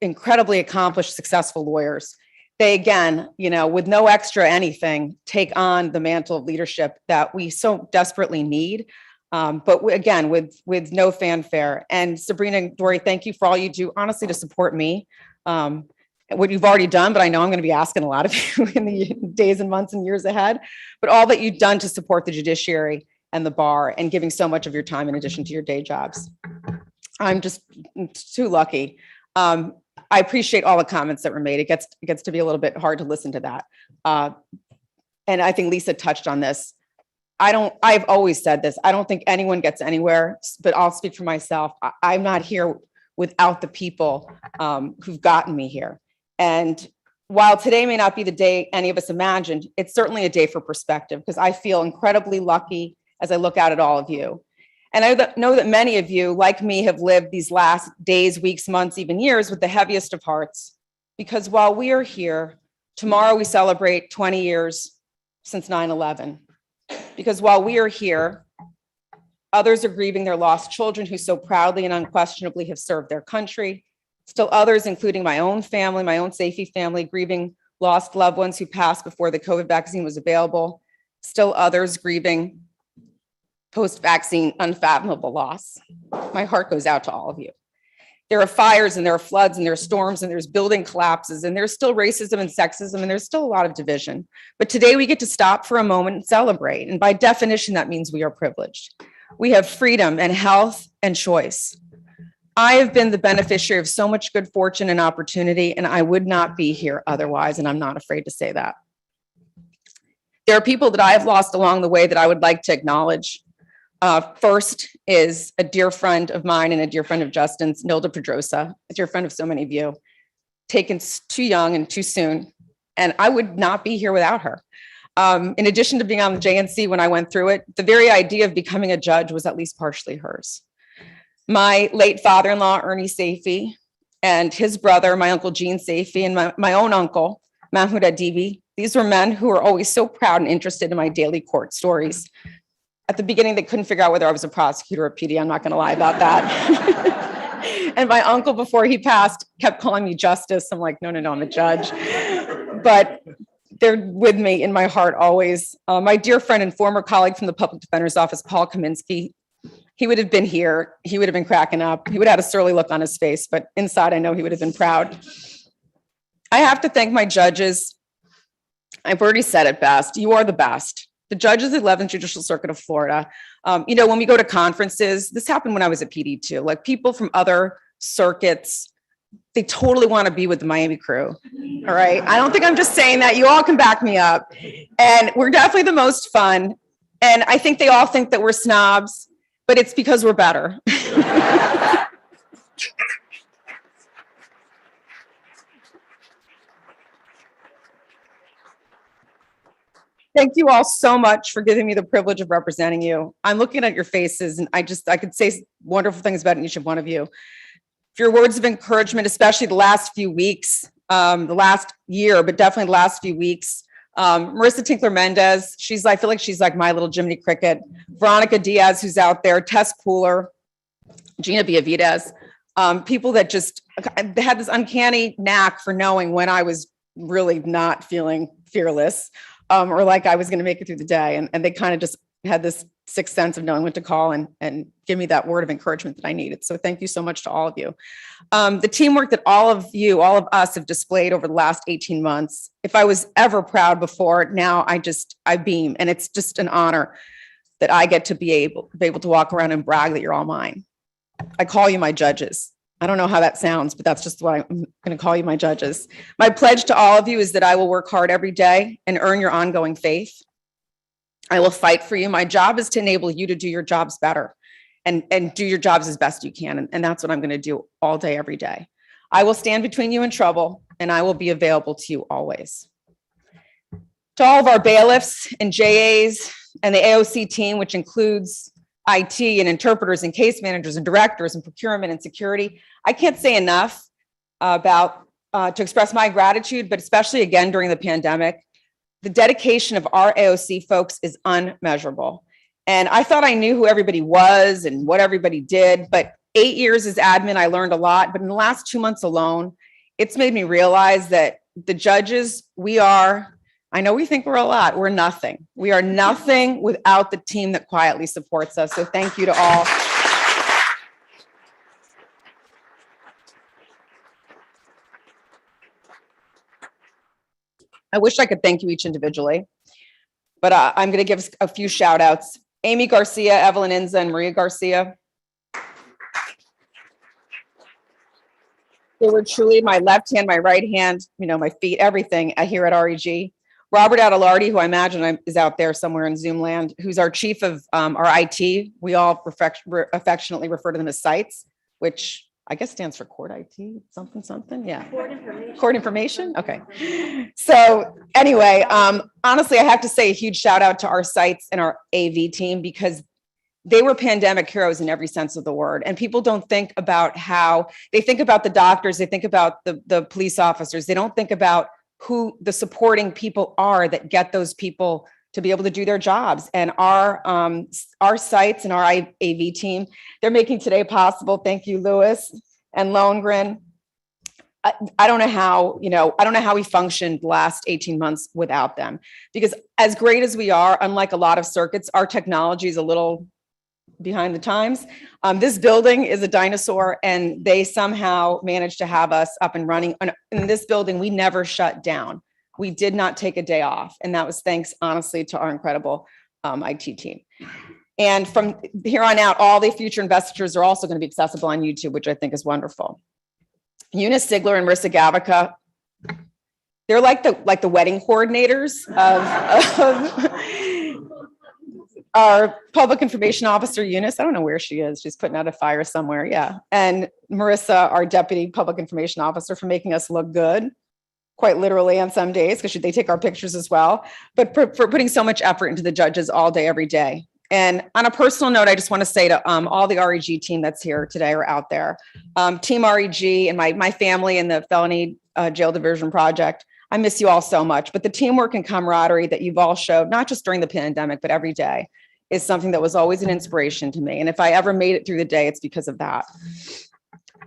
incredibly accomplished, successful lawyers, they, again, with no extra anything, take on the mantle of leadership that we so desperately need. But again, with no fanfare. And Sabrina and Dory, thank you for all you do, honestly, to support me. What you've already done, but I know I'm going to be asking a lot of you in the days and months and years ahead, but all that you've done to support the judiciary and the bar and giving so much of your time in addition to your day jobs. I'm just too lucky. I appreciate all the comments that were made. It gets to be a little bit hard to listen to that. And I think Lisa touched on this. I've always said this. I don't think anyone gets anywhere, but I'll speak for myself. I'm not here without the people who've gotten me here. And while today may not be the day any of us imagined, it's certainly a day for perspective, because I feel incredibly lucky as I look out at all of you. And I know that many of you, like me, have lived these last days, weeks, months, even years with the heaviest of hearts. Because while we are here, tomorrow we celebrate 20 years since 9/11. Because while we are here, others are grieving their lost children who so proudly and unquestionably have served their country. Still others, including my own family, my own Safety family, grieving lost loved ones who passed before the COVID vaccine was available. Still others grieving post-vaccine unfathomable loss. My heart goes out to all of you. There are fires and there are floods and there are storms and there's building collapses and there's still racism and sexism and there's still a lot of division. But today we get to stop for a moment and celebrate. And by definition, that means we are privileged. We have freedom and health and choice. I have been the beneficiary of so much good fortune and opportunity, and I would not be here otherwise, and I'm not afraid to say that. There are people that I have lost along the way that I would like to acknowledge. First is a dear friend of mine and a dear friend of Justin's, Nilda Pedrosa, a dear friend of so many of you, taken too young and too soon, and I would not be here without her. In addition to being on the JNC when I went through it, the very idea of becoming a judge was at least partially hers. My late father-in-law, Ernie Safey, and his brother, my uncle Gene Safey, and my own uncle, Mahmoud Adibi, these were men who were always so proud and interested in my daily court stories. At the beginning, they couldn't figure out whether I was a prosecutor or a PD. I'm not going to lie about that. And my uncle, before he passed, kept calling me Justice. I'm like, no, I'm a judge. But they're with me in my heart always. My dear friend and former colleague from the Public Defender's Office, Paul Kaminsky, he would have been here. He would have been cracking up. He would have had a surly look on his face, but inside I know he would have been proud. I have to thank my judges. I've already said it best. You are the best. The judges of the 11th Judicial Circuit of Florida. When we go to conferences, this happened when I was at PD too, like people from other circuits, they totally want to be with the Miami crew. All right. I don't think I'm just saying that. You all can back me up. And we're definitely the most fun. And I think they all think that we're snobs, but it's because we're better. Thank you all so much for giving me the privilege of representing you. I'm looking at your faces and I could say wonderful things about each of one of you. For your words of encouragement, especially the last few weeks, the last year, but definitely the last few weeks. Marissa Tinkler-Mendez, I feel like she's like my little Jiminy Cricket. Veronica Diaz, who's out there, Tess Pooler, Gina Benavidez, people that they had this uncanny knack for knowing when I was really not feeling fearless, or like I was going to make it through the day. And they kind of just had this sixth sense of knowing when to call and give me that word of encouragement that I needed. So thank you so much to all of you. The teamwork that all of us have displayed over the last 18 months. If I was ever proud before, now I beam. And it's just an honor that I get to be able to walk around and brag that you're all mine. I call you my judges. I don't know how that sounds, but that's just what I'm going to call you my judges. My pledge to all of you is that I will work hard every day and earn your ongoing faith. I will fight for you. My job is to enable you to do your jobs better and do your jobs as best you can. And that's what I'm going to do all day, every day. I will stand between you and trouble, and I will be available to you always. To all of our bailiffs and JAs and the AOC team, which includes IT and interpreters and case managers and directors and procurement and security, I can't say enough to express my gratitude, but especially again during the pandemic. The dedication of our AOC folks is unmeasurable. And I thought I knew who everybody was and what everybody did, but 8 years as admin, I learned a lot. But in the last 2 months alone, it's made me realize that the judges, I know we think we're a lot, we're nothing. We are nothing without the team that quietly supports us. So thank you to all. I wish I could thank you each individually, but I'm going to give a few shout outs. Amy Garcia, Evelyn Inza, and Maria Garcia. They were truly my left hand, my right hand, my feet, everything here at REG. Robert Adelardi, who I imagine is out there somewhere in Zoom land, who's our chief of our IT. We all affectionately refer to them as sites, which I guess stands for court IT, something. Yeah. Court information. Okay. So anyway, honestly, I have to say a huge shout out to our sites and our AV team, because they were pandemic heroes in every sense of the word. And people don't think about how they think about the doctors, they think about the police officers. They don't think about who the supporting people are that get those people to be able to do their jobs. And our sites and our AV team, they're making today possible. Thank you, Lewis and Lohengrin. I don't know how, I don't know how we functioned the last 18 months without them, because as great as we are, unlike a lot of circuits, our technology is a little behind the times. This building is a dinosaur, and they somehow managed to have us up and running. In this building, we never shut down. We did not take a day off. And that was thanks, honestly, to our incredible IT team. And from here on out, all the future investitures are also going to be accessible on YouTube, which I think is wonderful. Eunice Sigler and Marissa Gavica, they're like the wedding coordinators of our public information officer, Eunice. I don't know where she is. She's putting out a fire somewhere. Yeah. And Marissa, our deputy public information officer, for making us look good, quite literally on some days, because they take our pictures as well, but for putting so much effort into the judges all day, every day. And on a personal note, I just want to say to all the REG team that's here today or out there, Team REG and my family in the felony jail diversion project, I miss you all so much. But the teamwork and camaraderie that you've all showed, not just during the pandemic, but every day, is something that was always an inspiration to me. And if I ever made it through the day, it's because of that.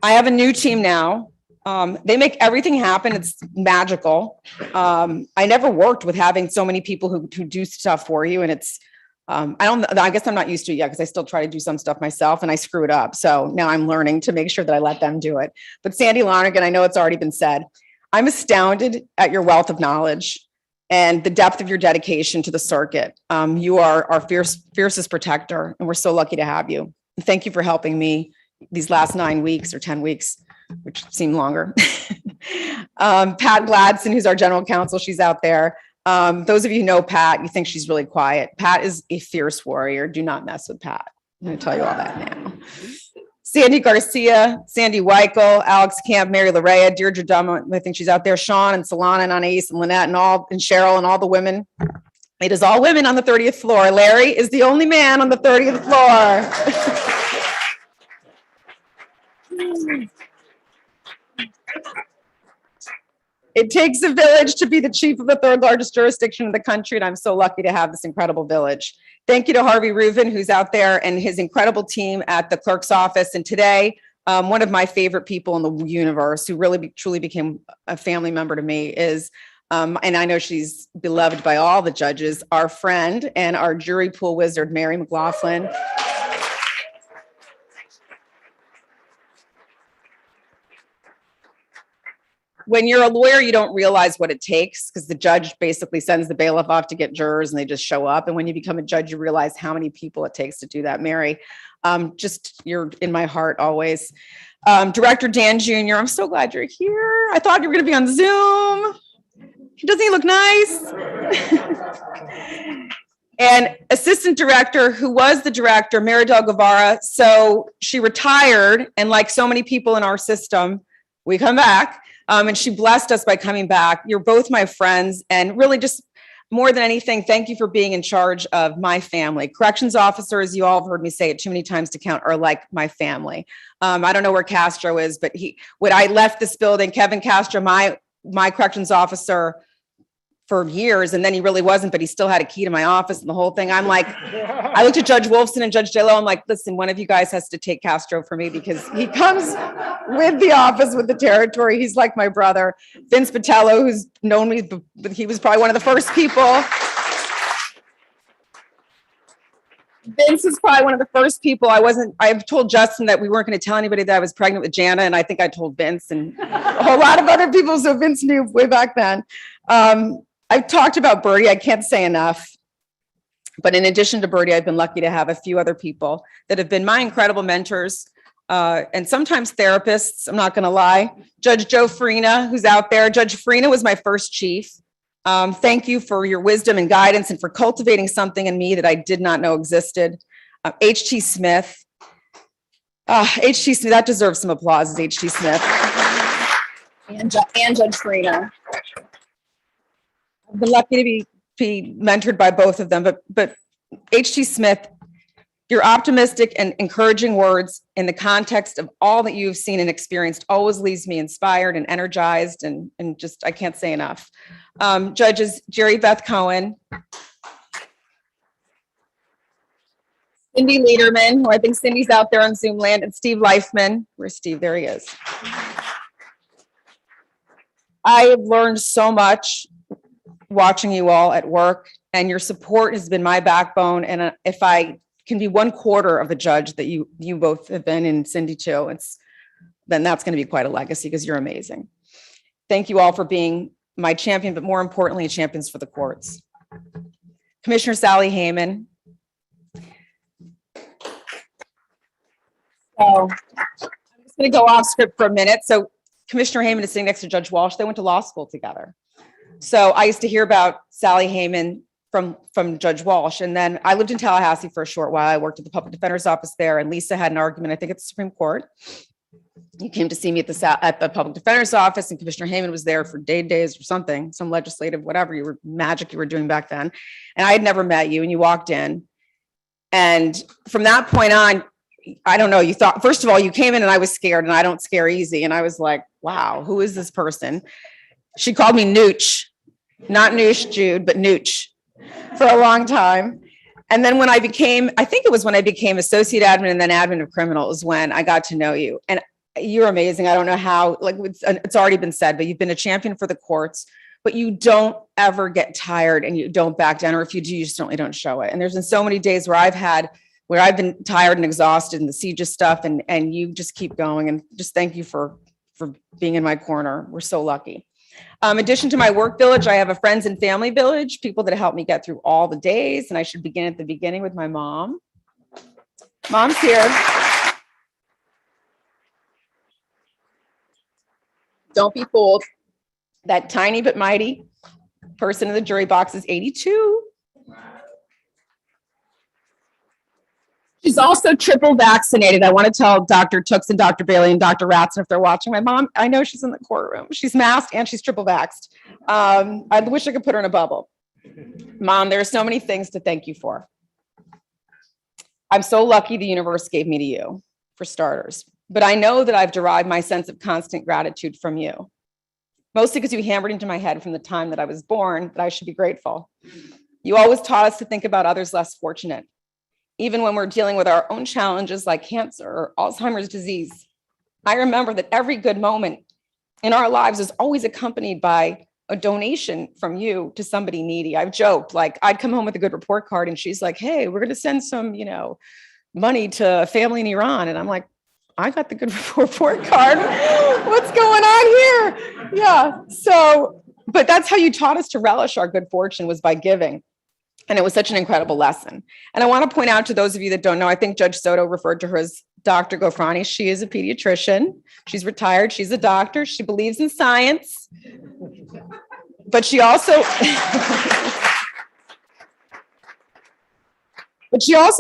I have a new team now. They make everything happen. It's magical. I never worked with having so many people who do stuff for you. And it's, I guess I'm not used to it yet, because I still try to do some stuff myself and I screw it up. So now I'm learning to make sure that I let them do it. But Sandy Lonergan, I know it's already been said, I'm astounded at your wealth of knowledge and the depth of your dedication to the circuit. You are our fiercest protector, and we're so lucky to have you. Thank you for helping me these last 9 weeks or 10 weeks, which seem longer. Pat Gladson, who's our general counsel, she's out there. Those of you who know Pat, you think she's really quiet. Pat is a fierce warrior. Do not mess with Pat. I'm going to tell you all that now. Sandy Garcia, Sandy Weichel, Alex Camp, Mary Larea, Deirdre Dunn, I think she's out there, Sean and Solana and Anais and Lynette and Cheryl and all the women. It is all women on the 30th floor. Larry is the only man on the 30th floor. It takes a village to be the chief of the third largest jurisdiction in the country, and I'm so lucky to have this incredible village. Thank you to Harvey Reuven, who's out there, and his incredible team at the clerk's office. And today, one of my favorite people in the universe, who really truly became a family member to me, is, and I know she's beloved by all the judges, our friend and our jury pool wizard, Mary McLaughlin. When you're a lawyer, you don't realize what it takes, because the judge basically sends the bailiff off to get jurors and they just show up. And when you become a judge, you realize how many people it takes to do that. Mary, you're in my heart always. Director Dan Jr., I'm so glad you're here. I thought you were going to be on Zoom. Doesn't he look nice? And assistant director, who was the director, Maridel Guevara. So she retired, and like so many people in our system, we come back. And she blessed us by coming back. You're both my friends, and really, just more than anything, thank you for being in charge of my family. Corrections officers, you all have heard me say it too many times to count, are like my family. I don't know where Castro is, but when I left this building, Kevin Castro, my corrections officer for years, and then he really wasn't, but he still had a key to my office and the whole thing. I'm like, I looked at Judge Wolfson and Judge J-Lo. I'm like, listen, one of you guys has to take Castro for me, because he comes with the office, with the territory. He's like my brother. Vince Patello, who's known me, but he was probably one of the first people. Vince is probably one of the first people. I've told Justin that we weren't going to tell anybody that I was pregnant with Jana, and I think I told Vince and a whole lot of other people, so Vince knew way back then. I've talked about Birdie. I can't say enough. But in addition to Birdie, I've been lucky to have a few other people that have been my incredible mentors, and sometimes therapists. I'm not going to lie. Judge Joe Farina, who's out there. Judge Farina was my first chief. Thank you for your wisdom and guidance, and for cultivating something in me that I did not know existed. H.T. Smith. H.T. Smith, that deserves some applause, H.T. Smith. And Judge Farina. I've been lucky to be mentored by both of them, but H.T. Smith, Your optimistic and encouraging words in the context of all that you've seen and experienced always leaves me inspired and energized and just, I can't say enough. Judges Jerry Beth Cohen, Cindy Lederman, who I think Cindy's out there on Zoom land, and Steve Leifman. Where's Steve? There he is. I have learned so much watching you all at work, and your support has been my backbone. And if I can be 1/4 of the judge that you both have been, and Cindy too, then that's going to be quite a legacy because you're amazing. Thank you all for being my champion, but more importantly, champions for the courts. Commissioner Sally Heyman. So I'm just going to go off script for a minute. So Commissioner Heyman is sitting next to Judge Walsh. They went to law school together. So I used to hear about Sally Heyman from Judge Walsh. And then I lived in Tallahassee for a short while. I worked at the public defender's office there, and Lisa had an argument, I think at the Supreme Court. You came to see me at the public defender's office, and Commissioner Heyman was there for Dade days or something, some legislative, whatever you were doing back then. And I had never met you, and you walked in. And from that point on, I don't know, you thought, first of all, you came in and I was scared, and I don't scare easy. And I was like, wow, who is this person? She called me Nooch, not Noosh Jude, but Nooch for a long time. And then when I think it was when I became associate admin and then admin of criminal is when I got to know you. And you're amazing. I don't know how, like it's already been said, but you've been a champion for the courts, but you don't ever get tired and you don't back down, or if you do, you just don't show it. And there's been so many days where I've been tired and exhausted in the siege stuff, and you just keep going. And just thank you for being in my corner. We're so lucky. In addition to my work village, I have a friends and family village, people that help me get through all the days. And I should begin at the beginning with my mom. Mom's here. Don't be fooled. That tiny but mighty person in the jury box is 82. She's also triple vaccinated. I want to tell Dr. Tooks and Dr. Bailey and Dr. Ratson if they're watching. My mom, I know she's in the courtroom. She's masked and she's triple vaxxed. I wish I could put her in a bubble. Mom, there are so many things to thank you for. I'm so lucky the universe gave me to you, for starters. But I know that I've derived my sense of constant gratitude from you. Mostly because you hammered into my head from the time that I was born that I should be grateful. You always taught us to think about others less fortunate, even when we're dealing with our own challenges like cancer or Alzheimer's disease. I remember that every good moment in our lives is always accompanied by a donation from you to somebody needy. I've joked, like I'd come home with a good report card and she's like, hey, we're going to send some, money to a family in Iran. And I'm like, I got the good report card. What's going on here? Yeah. So, but that's how you taught us to relish our good fortune, was by giving. And it was such an incredible lesson. And I want to point out to those of you that don't know, I think Judge Soto referred to her as Dr. Gofrani. She is a pediatrician. She's retired. She's a doctor. She believes in science. But she also,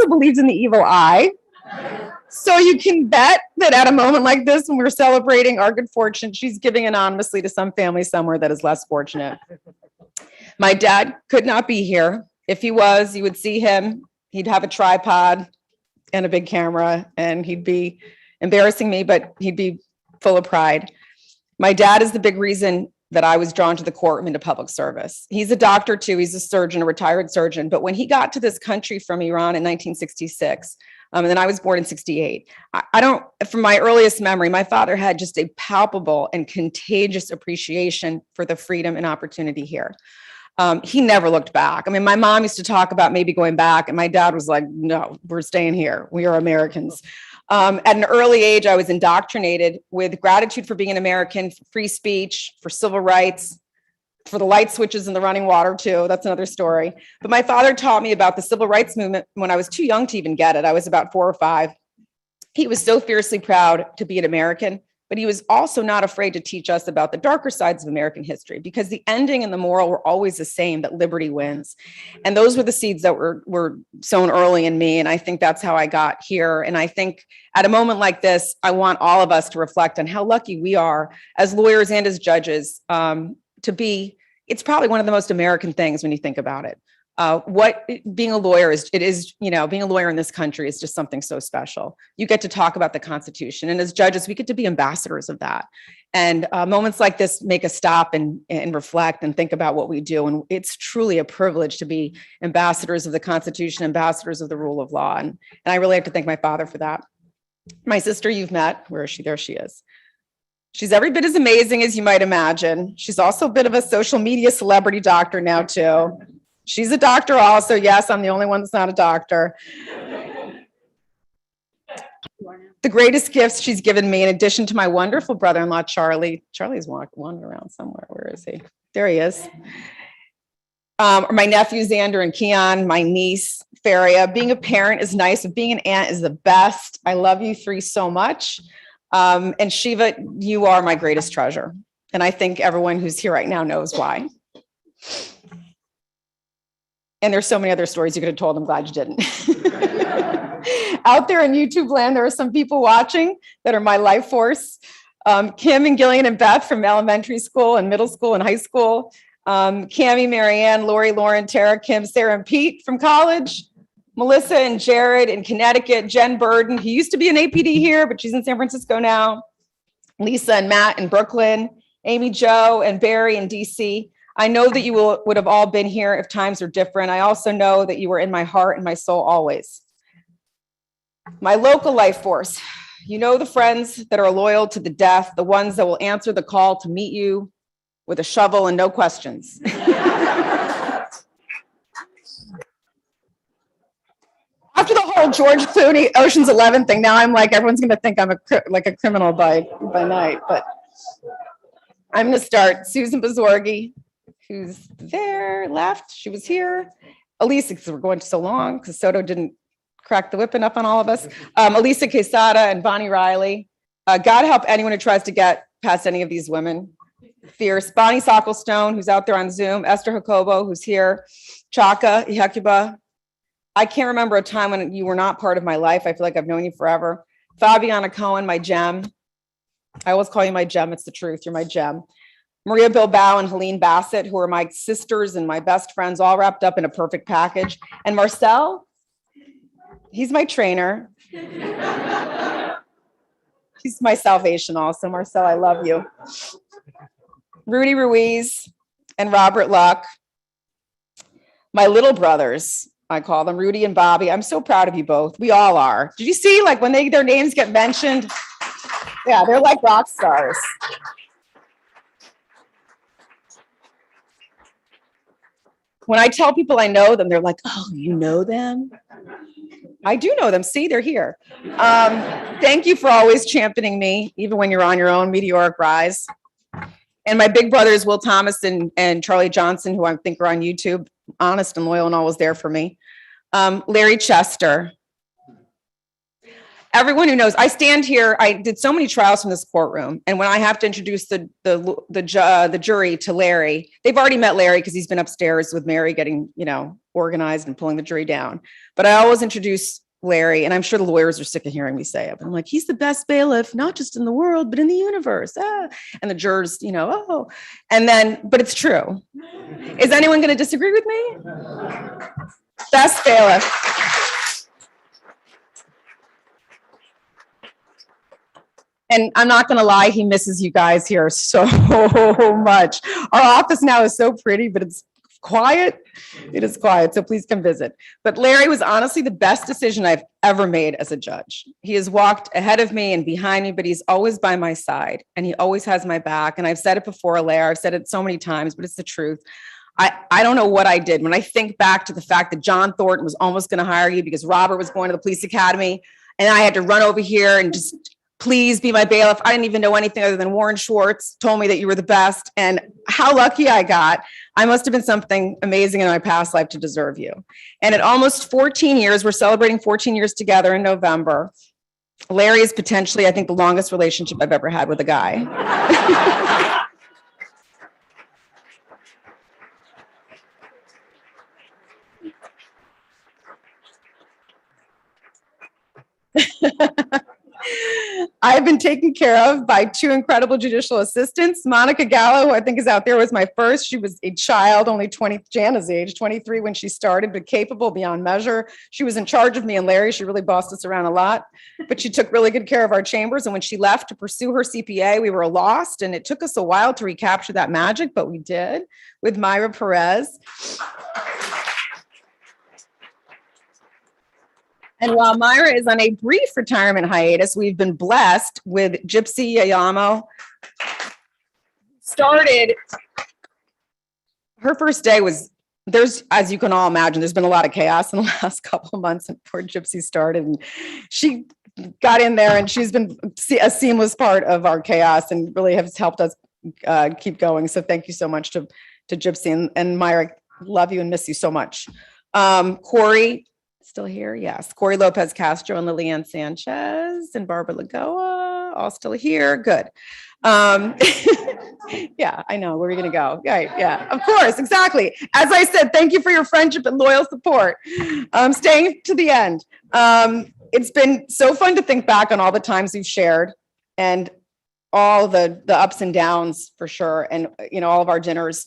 believes in the evil eye. So you can bet that at a moment like this, when we're celebrating our good fortune, she's giving anonymously to some family somewhere that is less fortunate. My dad could not be here. If he was, you would see him. He'd have a tripod and a big camera, and he'd be embarrassing me, but he'd be full of pride. My dad is the big reason that I was drawn to the courtroom into public service. He's a doctor too. He's a surgeon, a retired surgeon. But when he got to this country from Iran in 1966, and then I was born in 68, from my earliest memory, my father had just a palpable and contagious appreciation for the freedom and opportunity here. He never looked back. I mean, my mom used to talk about maybe going back, and my dad was like, no, we're staying here. We are Americans. At an early age, I was indoctrinated with gratitude for being an American, for free speech, for civil rights, for the light switches in the running water too. That's another story. But my father taught me about the civil rights movement when I was too young to even get it. I was about 4 or 5. He was so fiercely proud to be an American, but he was also not afraid to teach us about the darker sides of American history, because the ending and the moral were always the same, that liberty wins. And those were the seeds that were sown early in me. And I think that's how I got here. And I think at a moment like this, I want all of us to reflect on how lucky we are as lawyers and as judges to be. It's probably one of the most American things when you think about it. what being a lawyer is. It is, being a lawyer in this country is just something so special. You get to talk about the Constitution, and as judges, we get to be ambassadors of that. And moments like this make us stop and reflect and think about what we do. And it's truly a privilege to be ambassadors of the Constitution, ambassadors of the rule of law. And I really have to thank my father for that. My sister, you've met. Where is she? There she is. She's every bit as amazing as you might imagine. She's also a bit of a social media celebrity doctor now, too. She's a doctor also. Yes, I'm the only one that's not a doctor. The greatest gifts she's given me, in addition to my wonderful brother-in-law, Charlie. Charlie's wandering around somewhere. Where is he? There he is. My nephews, Xander and Keon, my niece, Faria. Being a parent is nice, but being an aunt is the best. I love you three so much. And Shiva, you are my greatest treasure. And I think everyone who's here right now knows why. And there's so many other stories you could have told. I'm glad you didn't. Out there in YouTube land, there are some people watching that are my life force. Kim and Gillian and Beth from elementary school and middle school and high school. Cammie, Marianne, Lori, Lauren, Tara, Kim, Sarah, and Pete from college. Melissa and Jared in Connecticut. Jen Burden, who used to be an APD here, but she's in San Francisco now. Lisa and Matt in Brooklyn. Amy, Joe, and Barry in DC. I know that you would have all been here if times are different. I also know that you were in my heart and my soul always. My local life force. You know the friends that are loyal to the death, the ones that will answer the call to meet you with a shovel and no questions. After the whole George Clooney Ocean's 11 thing, now I'm like, everyone's going to think I'm a criminal by night. But I'm going to start. Susan Bazorgi, who's there, left. She was here. Elisa, because we're going so long, because Soto didn't crack the whip enough on all of us. Elisa Quesada and Bonnie Riley. God help anyone who tries to get past any of these women. Fierce. Bonnie Sockelstone, who's out there on Zoom. Esther Jacobo, who's here. Chaka Hecuba. I can't remember a time when you were not part of my life. I feel like I've known you forever. Fabiana Cohen, my gem. I always call you my gem. It's the truth. You're my gem. Maria Bilbao and Helene Bassett, who are my sisters and my best friends, all wrapped up in a perfect package. And Marcel, he's my trainer. He's my salvation also. Marcel, I love you. Rudy Ruiz and Robert Luck, my little brothers, I call them, Rudy and Bobby. I'm so proud of you both. We all are. Did you see, like, when their names get mentioned? Yeah, they're like rock stars. When I tell people I know them, they're like, oh, you know them? I do know them. See, they're here. Thank you for always championing me, even when you're on your own meteoric rise. And my big brothers, Will Thomas and Charlie Johnson, who I think are on YouTube, honest and loyal and always there for me. Larry Chester. Everyone who knows, I stand here, I did so many trials from this courtroom. And when I have to introduce the jury to Larry, they've already met Larry because he's been upstairs with Mary getting, organized and pulling the jury down. But I always introduce Larry, and I'm sure the lawyers are sick of hearing me say it. But I'm like, he's the best bailiff, not just in the world, but in the universe. Ah. And the jurors, oh. And then, but it's true. Is anyone going to disagree with me? Best bailiff. And I'm not going to lie, he misses you guys here so much. Our office now is so pretty, but it's quiet. It is quiet, so please come visit. But Larry was honestly the best decision I've ever made as a judge. He has walked ahead of me and behind me, but he's always by my side, and he always has my back. And I've said it before, Larry, I've said it so many times, but it's the truth. I don't know what I did. When I think back to the fact that John Thornton was almost going to hire you because Robert was going to the police academy, and I had to run over here and just please be my bailiff. I didn't even know anything other than Warren Schwartz told me that you were the best, and how lucky I got. I must have been something amazing in my past life to deserve you. And at almost 14 years, we're celebrating 14 years together in November. Larry is potentially, I think, the longest relationship I've ever had with a guy. I have been taken care of by two incredible judicial assistants. Monica Gallo, who I think is out there, was my first. She was a child, only 20, Jana's age, 23 when she started, but capable beyond measure. She was in charge of me and Larry. She really bossed us around a lot, but she took really good care of our chambers. And when she left to pursue her CPA, we were lost. And it took us a while to recapture that magic, but we did with Myra Perez. And while Myra is on a brief retirement hiatus, we've been blessed with Gypsy Yayamo. Started, her first day was, as you can all imagine, there's been a lot of chaos in the last couple of months, and poor Gypsy started, and she got in there, and she's been a seamless part of our chaos and really has helped us keep going. So thank you so much to Gypsy and Myra. Love you and miss you so much. Corey, still here? Yes. Corey Lopez Castro and Lilian Sanchez and Barbara Lagoa, all still here. Good. Yeah, I know. Where are we going to go? Right. Yeah, of course. Exactly. As I said, thank you for your friendship and loyal support. Staying to the end. It's been so fun to think back on all the times we've shared and all the ups and downs for sure. And, you know, all of our dinners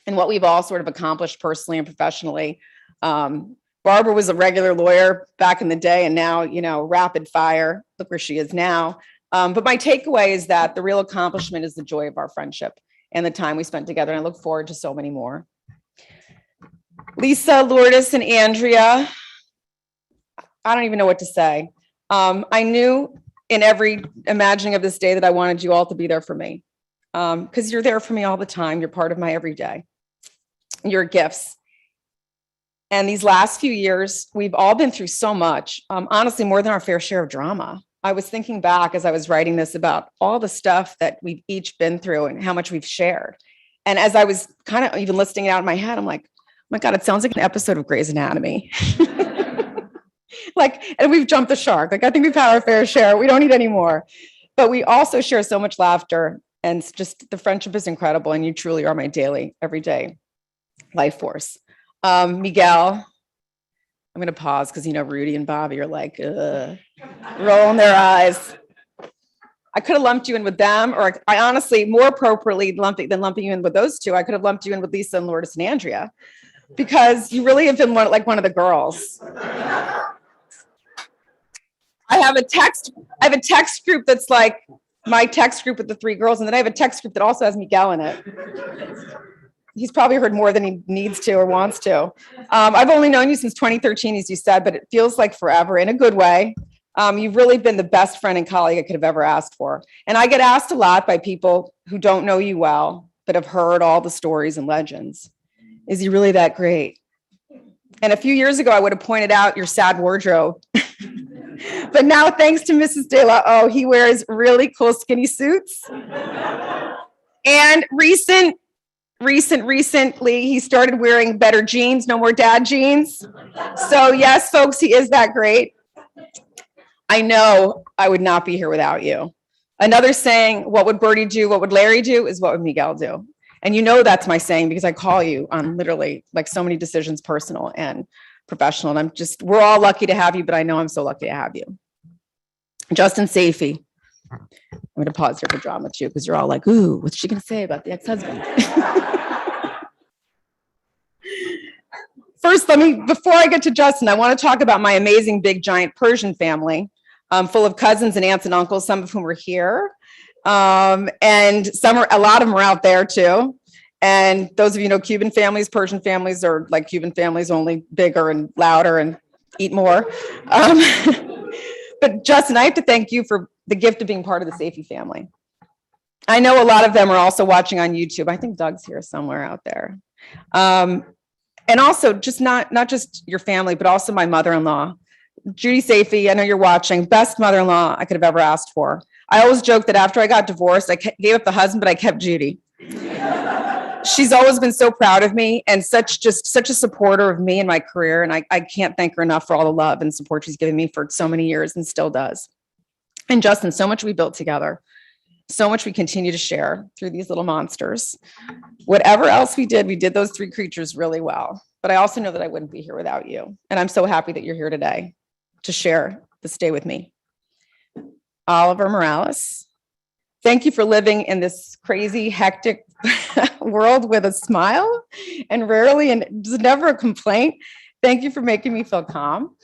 and what we've all sort of accomplished personally and professionally. Barbara was a regular lawyer back in the day, and now, you know, rapid fire. Look where she is now. But my takeaway is that the real accomplishment is the joy of our friendship and the time we spent together. And I look forward to so many more. Lisa, Lourdes, and Andrea, I don't even know what to say. I knew in every imagining of this day that I wanted you all to be there for me, because you're there for me all the time. You're part of my everyday. Your gifts. And these last few years, we've all been through so much, honestly, more than our fair share of drama. I was thinking back as I was writing this about all the stuff that we've each been through and how much we've shared. And as I was kind of even listing it out in my head, I'm like, oh my God, it sounds like an episode of Grey's Anatomy. Like, and we've jumped the shark. Like, I think we've had our fair share. We don't need any more. But we also share so much laughter, and just the friendship is incredible. And you truly are my daily, everyday life force. Miguel, I'm going to pause because, you know, Rudy and Bobby are like, rolling their eyes. I could have lumped you in with them, or I honestly, more appropriately than lumping you in with those two, I could have lumped you in with Lisa and Lourdes and Andrea, because you really have been like one of the girls. I have a text group that's like my text group with the three girls, and then I have a text group that also has Miguel in it. He's probably heard more than he needs to or wants to. I've only known you since 2013, as you said, but it feels like forever in a good way. You've really been the best friend and colleague I could have ever asked for. And I get asked a lot by people who don't know you well, but have heard all the stories and legends. Is he really that great? And a few years ago, I would have pointed out your sad wardrobe. But now, thanks to Mrs. De La O, he wears really cool skinny suits. And recently, he started wearing better jeans, no more dad jeans. So yes, folks, he is that great. I know I would not be here without you. Another saying, what would Bertie do? What would Larry do? Is what would Miguel do? And you know that's my saying because I call you on literally like so many decisions, personal and professional. And we're all lucky to have you, but I know I'm so lucky to have you. Justin Safey. I'm going to pause here for drama too, because you're all like, ooh, what's she going to say about the ex-husband? First, before I get to Justin, I want to talk about my amazing big giant Persian family, full of cousins and aunts and uncles, some of whom are here. And a lot of them are out there too. And those of you know Cuban families, Persian families are like Cuban families, only bigger and louder and eat more. But Justin, I have to thank you for the gift of being part of the Safey family. I know a lot of them are also watching on YouTube. I think Doug's here somewhere out there. And also just not just your family, but also my mother-in-law, Judy Safey. I know you're watching. Best mother-in-law I could have ever asked for. I always joke that after I got divorced, I gave up the husband, but I kept Judy. She's always been so proud of me and such a supporter of me and my career. And I can't thank her enough for all the love and support she's given me for so many years and still does. And Justin, so much we built together. So much we continue to share through these little monsters. Whatever else we did those three creatures really well. But I also know that I wouldn't be here without you. And I'm so happy that you're here today to share this day with me. Oliver Morales. Thank you for living in this crazy, hectic world with a smile and rarely and just never a complaint. Thank you for making me feel calm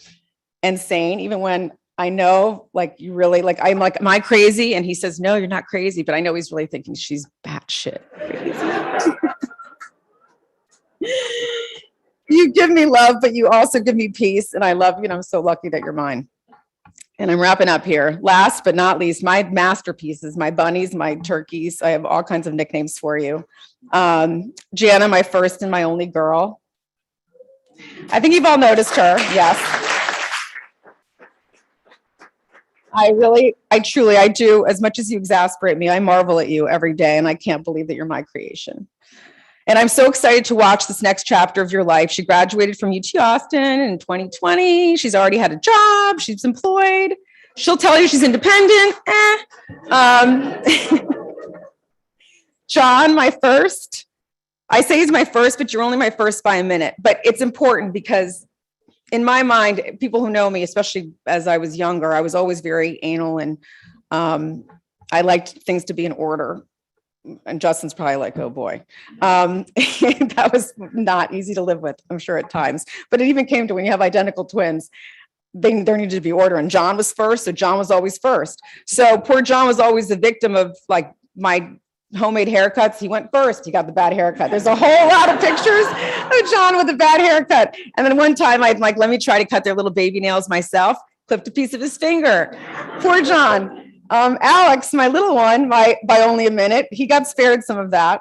and sane, even when I know, like, you really, like, I'm like, am I crazy? And he says, no, you're not crazy. But I know he's really thinking she's batshit crazy. You give me love, but you also give me peace. And I love you. And I'm so lucky that you're mine. And I'm wrapping up here. Last but not least, my masterpieces, my bunnies, my turkeys. I have all kinds of nicknames for you. Jana, my first and my only girl. I think you've all noticed her. Yes. I truly do. As much as you exasperate me, I marvel at you every day. And I can't believe that you're my creation. And I'm so excited to watch this next chapter of your life. She graduated from UT Austin in 2020. She's already had a job. She's employed. She'll tell you she's independent. John, my first. I say he's my first, but you're only my first by a minute. But it's important because in my mind, people who know me, especially as I was younger, I was always very anal and I liked things to be in order. And Justin's probably like, oh boy. That was not easy to live with, I'm sure at times. But it even came to when you have identical twins, there needed to be order. And John was first, so John was always first. So poor John was always the victim of like my homemade haircuts. He went first. He got the bad haircut. There's a whole lot of pictures of John with a bad haircut. And then one time I'd like, let me try to cut their little baby nails myself, clipped a piece of his finger. Poor John. Alex, my little one, by only a minute, he got spared some of that.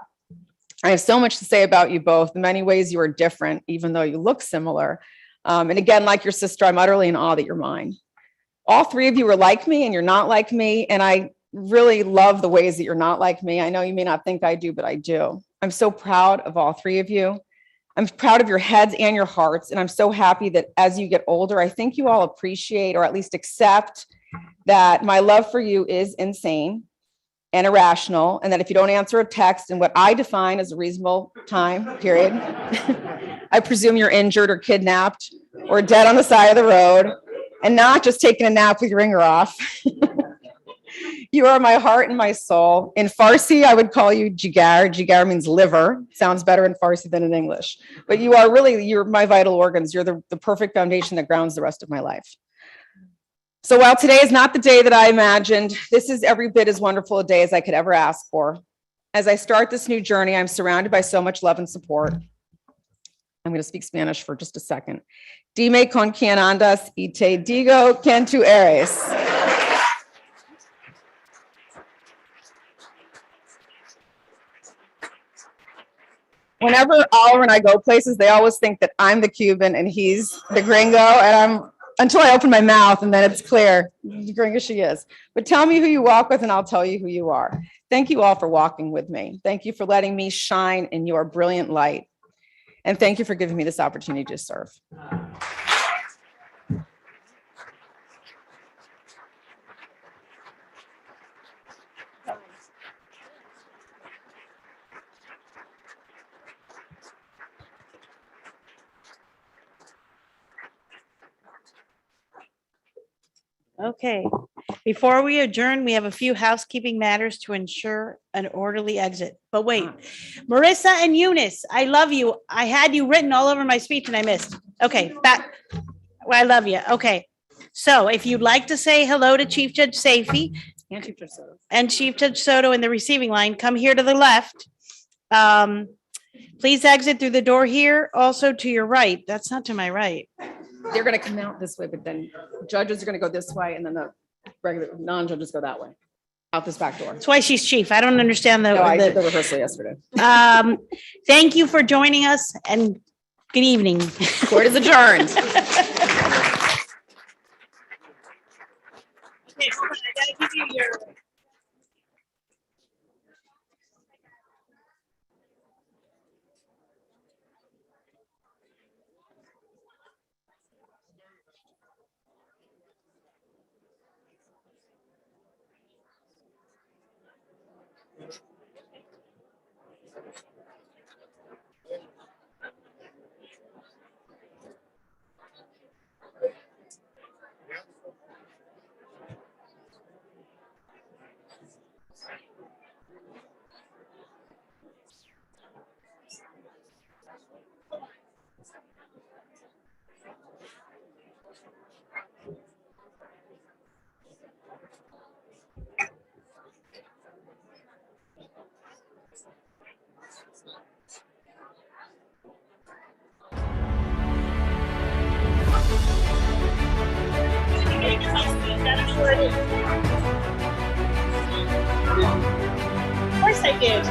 I have so much to say about you both. In many ways, you are different, even though you look similar. And again, like your sister, I'm utterly in awe that you're mine. All three of you are like me and you're not like me. And I really love the ways that you're not like me. I know you may not think I do, but I do. I'm so proud of all three of you. I'm proud of your heads and your hearts. And I'm so happy that as you get older, I think you all appreciate or at least accept that my love for you is insane and irrational. And that if you don't answer a text in what I define as a reasonable time period, I presume you're injured or kidnapped or dead on the side of the road and not just taking a nap with your ringer off. You are my heart and my soul. In Farsi, I would call you jigar. Jigar means liver. Sounds better in Farsi than in English. But you are really, you're my vital organs. You're the perfect foundation that grounds the rest of my life. So while today is not the day that I imagined, this is every bit as wonderful a day as I could ever ask for. As I start this new journey, I'm surrounded by so much love and support. I'm going to speak Spanish for just a second. Dime con quien andas y te digo quien tú eres. Whenever Oliver and I go places, they always think that I'm the Cuban and he's the gringo. And until I open my mouth and then it's clear, the gringo she is. But tell me who you walk with and I'll tell you who you are. Thank you all for walking with me. Thank you for letting me shine in your brilliant light. And thank you for giving me this opportunity to serve. Okay, before we adjourn, we have a few housekeeping matters to ensure an orderly exit. But wait, Marissa and Eunice, I love you. I had you written all over my speech and I missed. Okay, back. Well, I love you. Okay, so if you'd like to say hello to Chief Judge Safey and Chief Judge Soto in the receiving line, come here to the left. Please exit through the door here, also to your right. That's not to my right. They're going to come out this way, but then judges are going to go this way and then the regular non-judges go that way, out this back door. That's why she's chief. I don't understand the. No, I did the rehearsal yesterday. Thank you for joining us and good evening. Court is adjourned. Okay, hold on. I gotta give you your. Of course I did.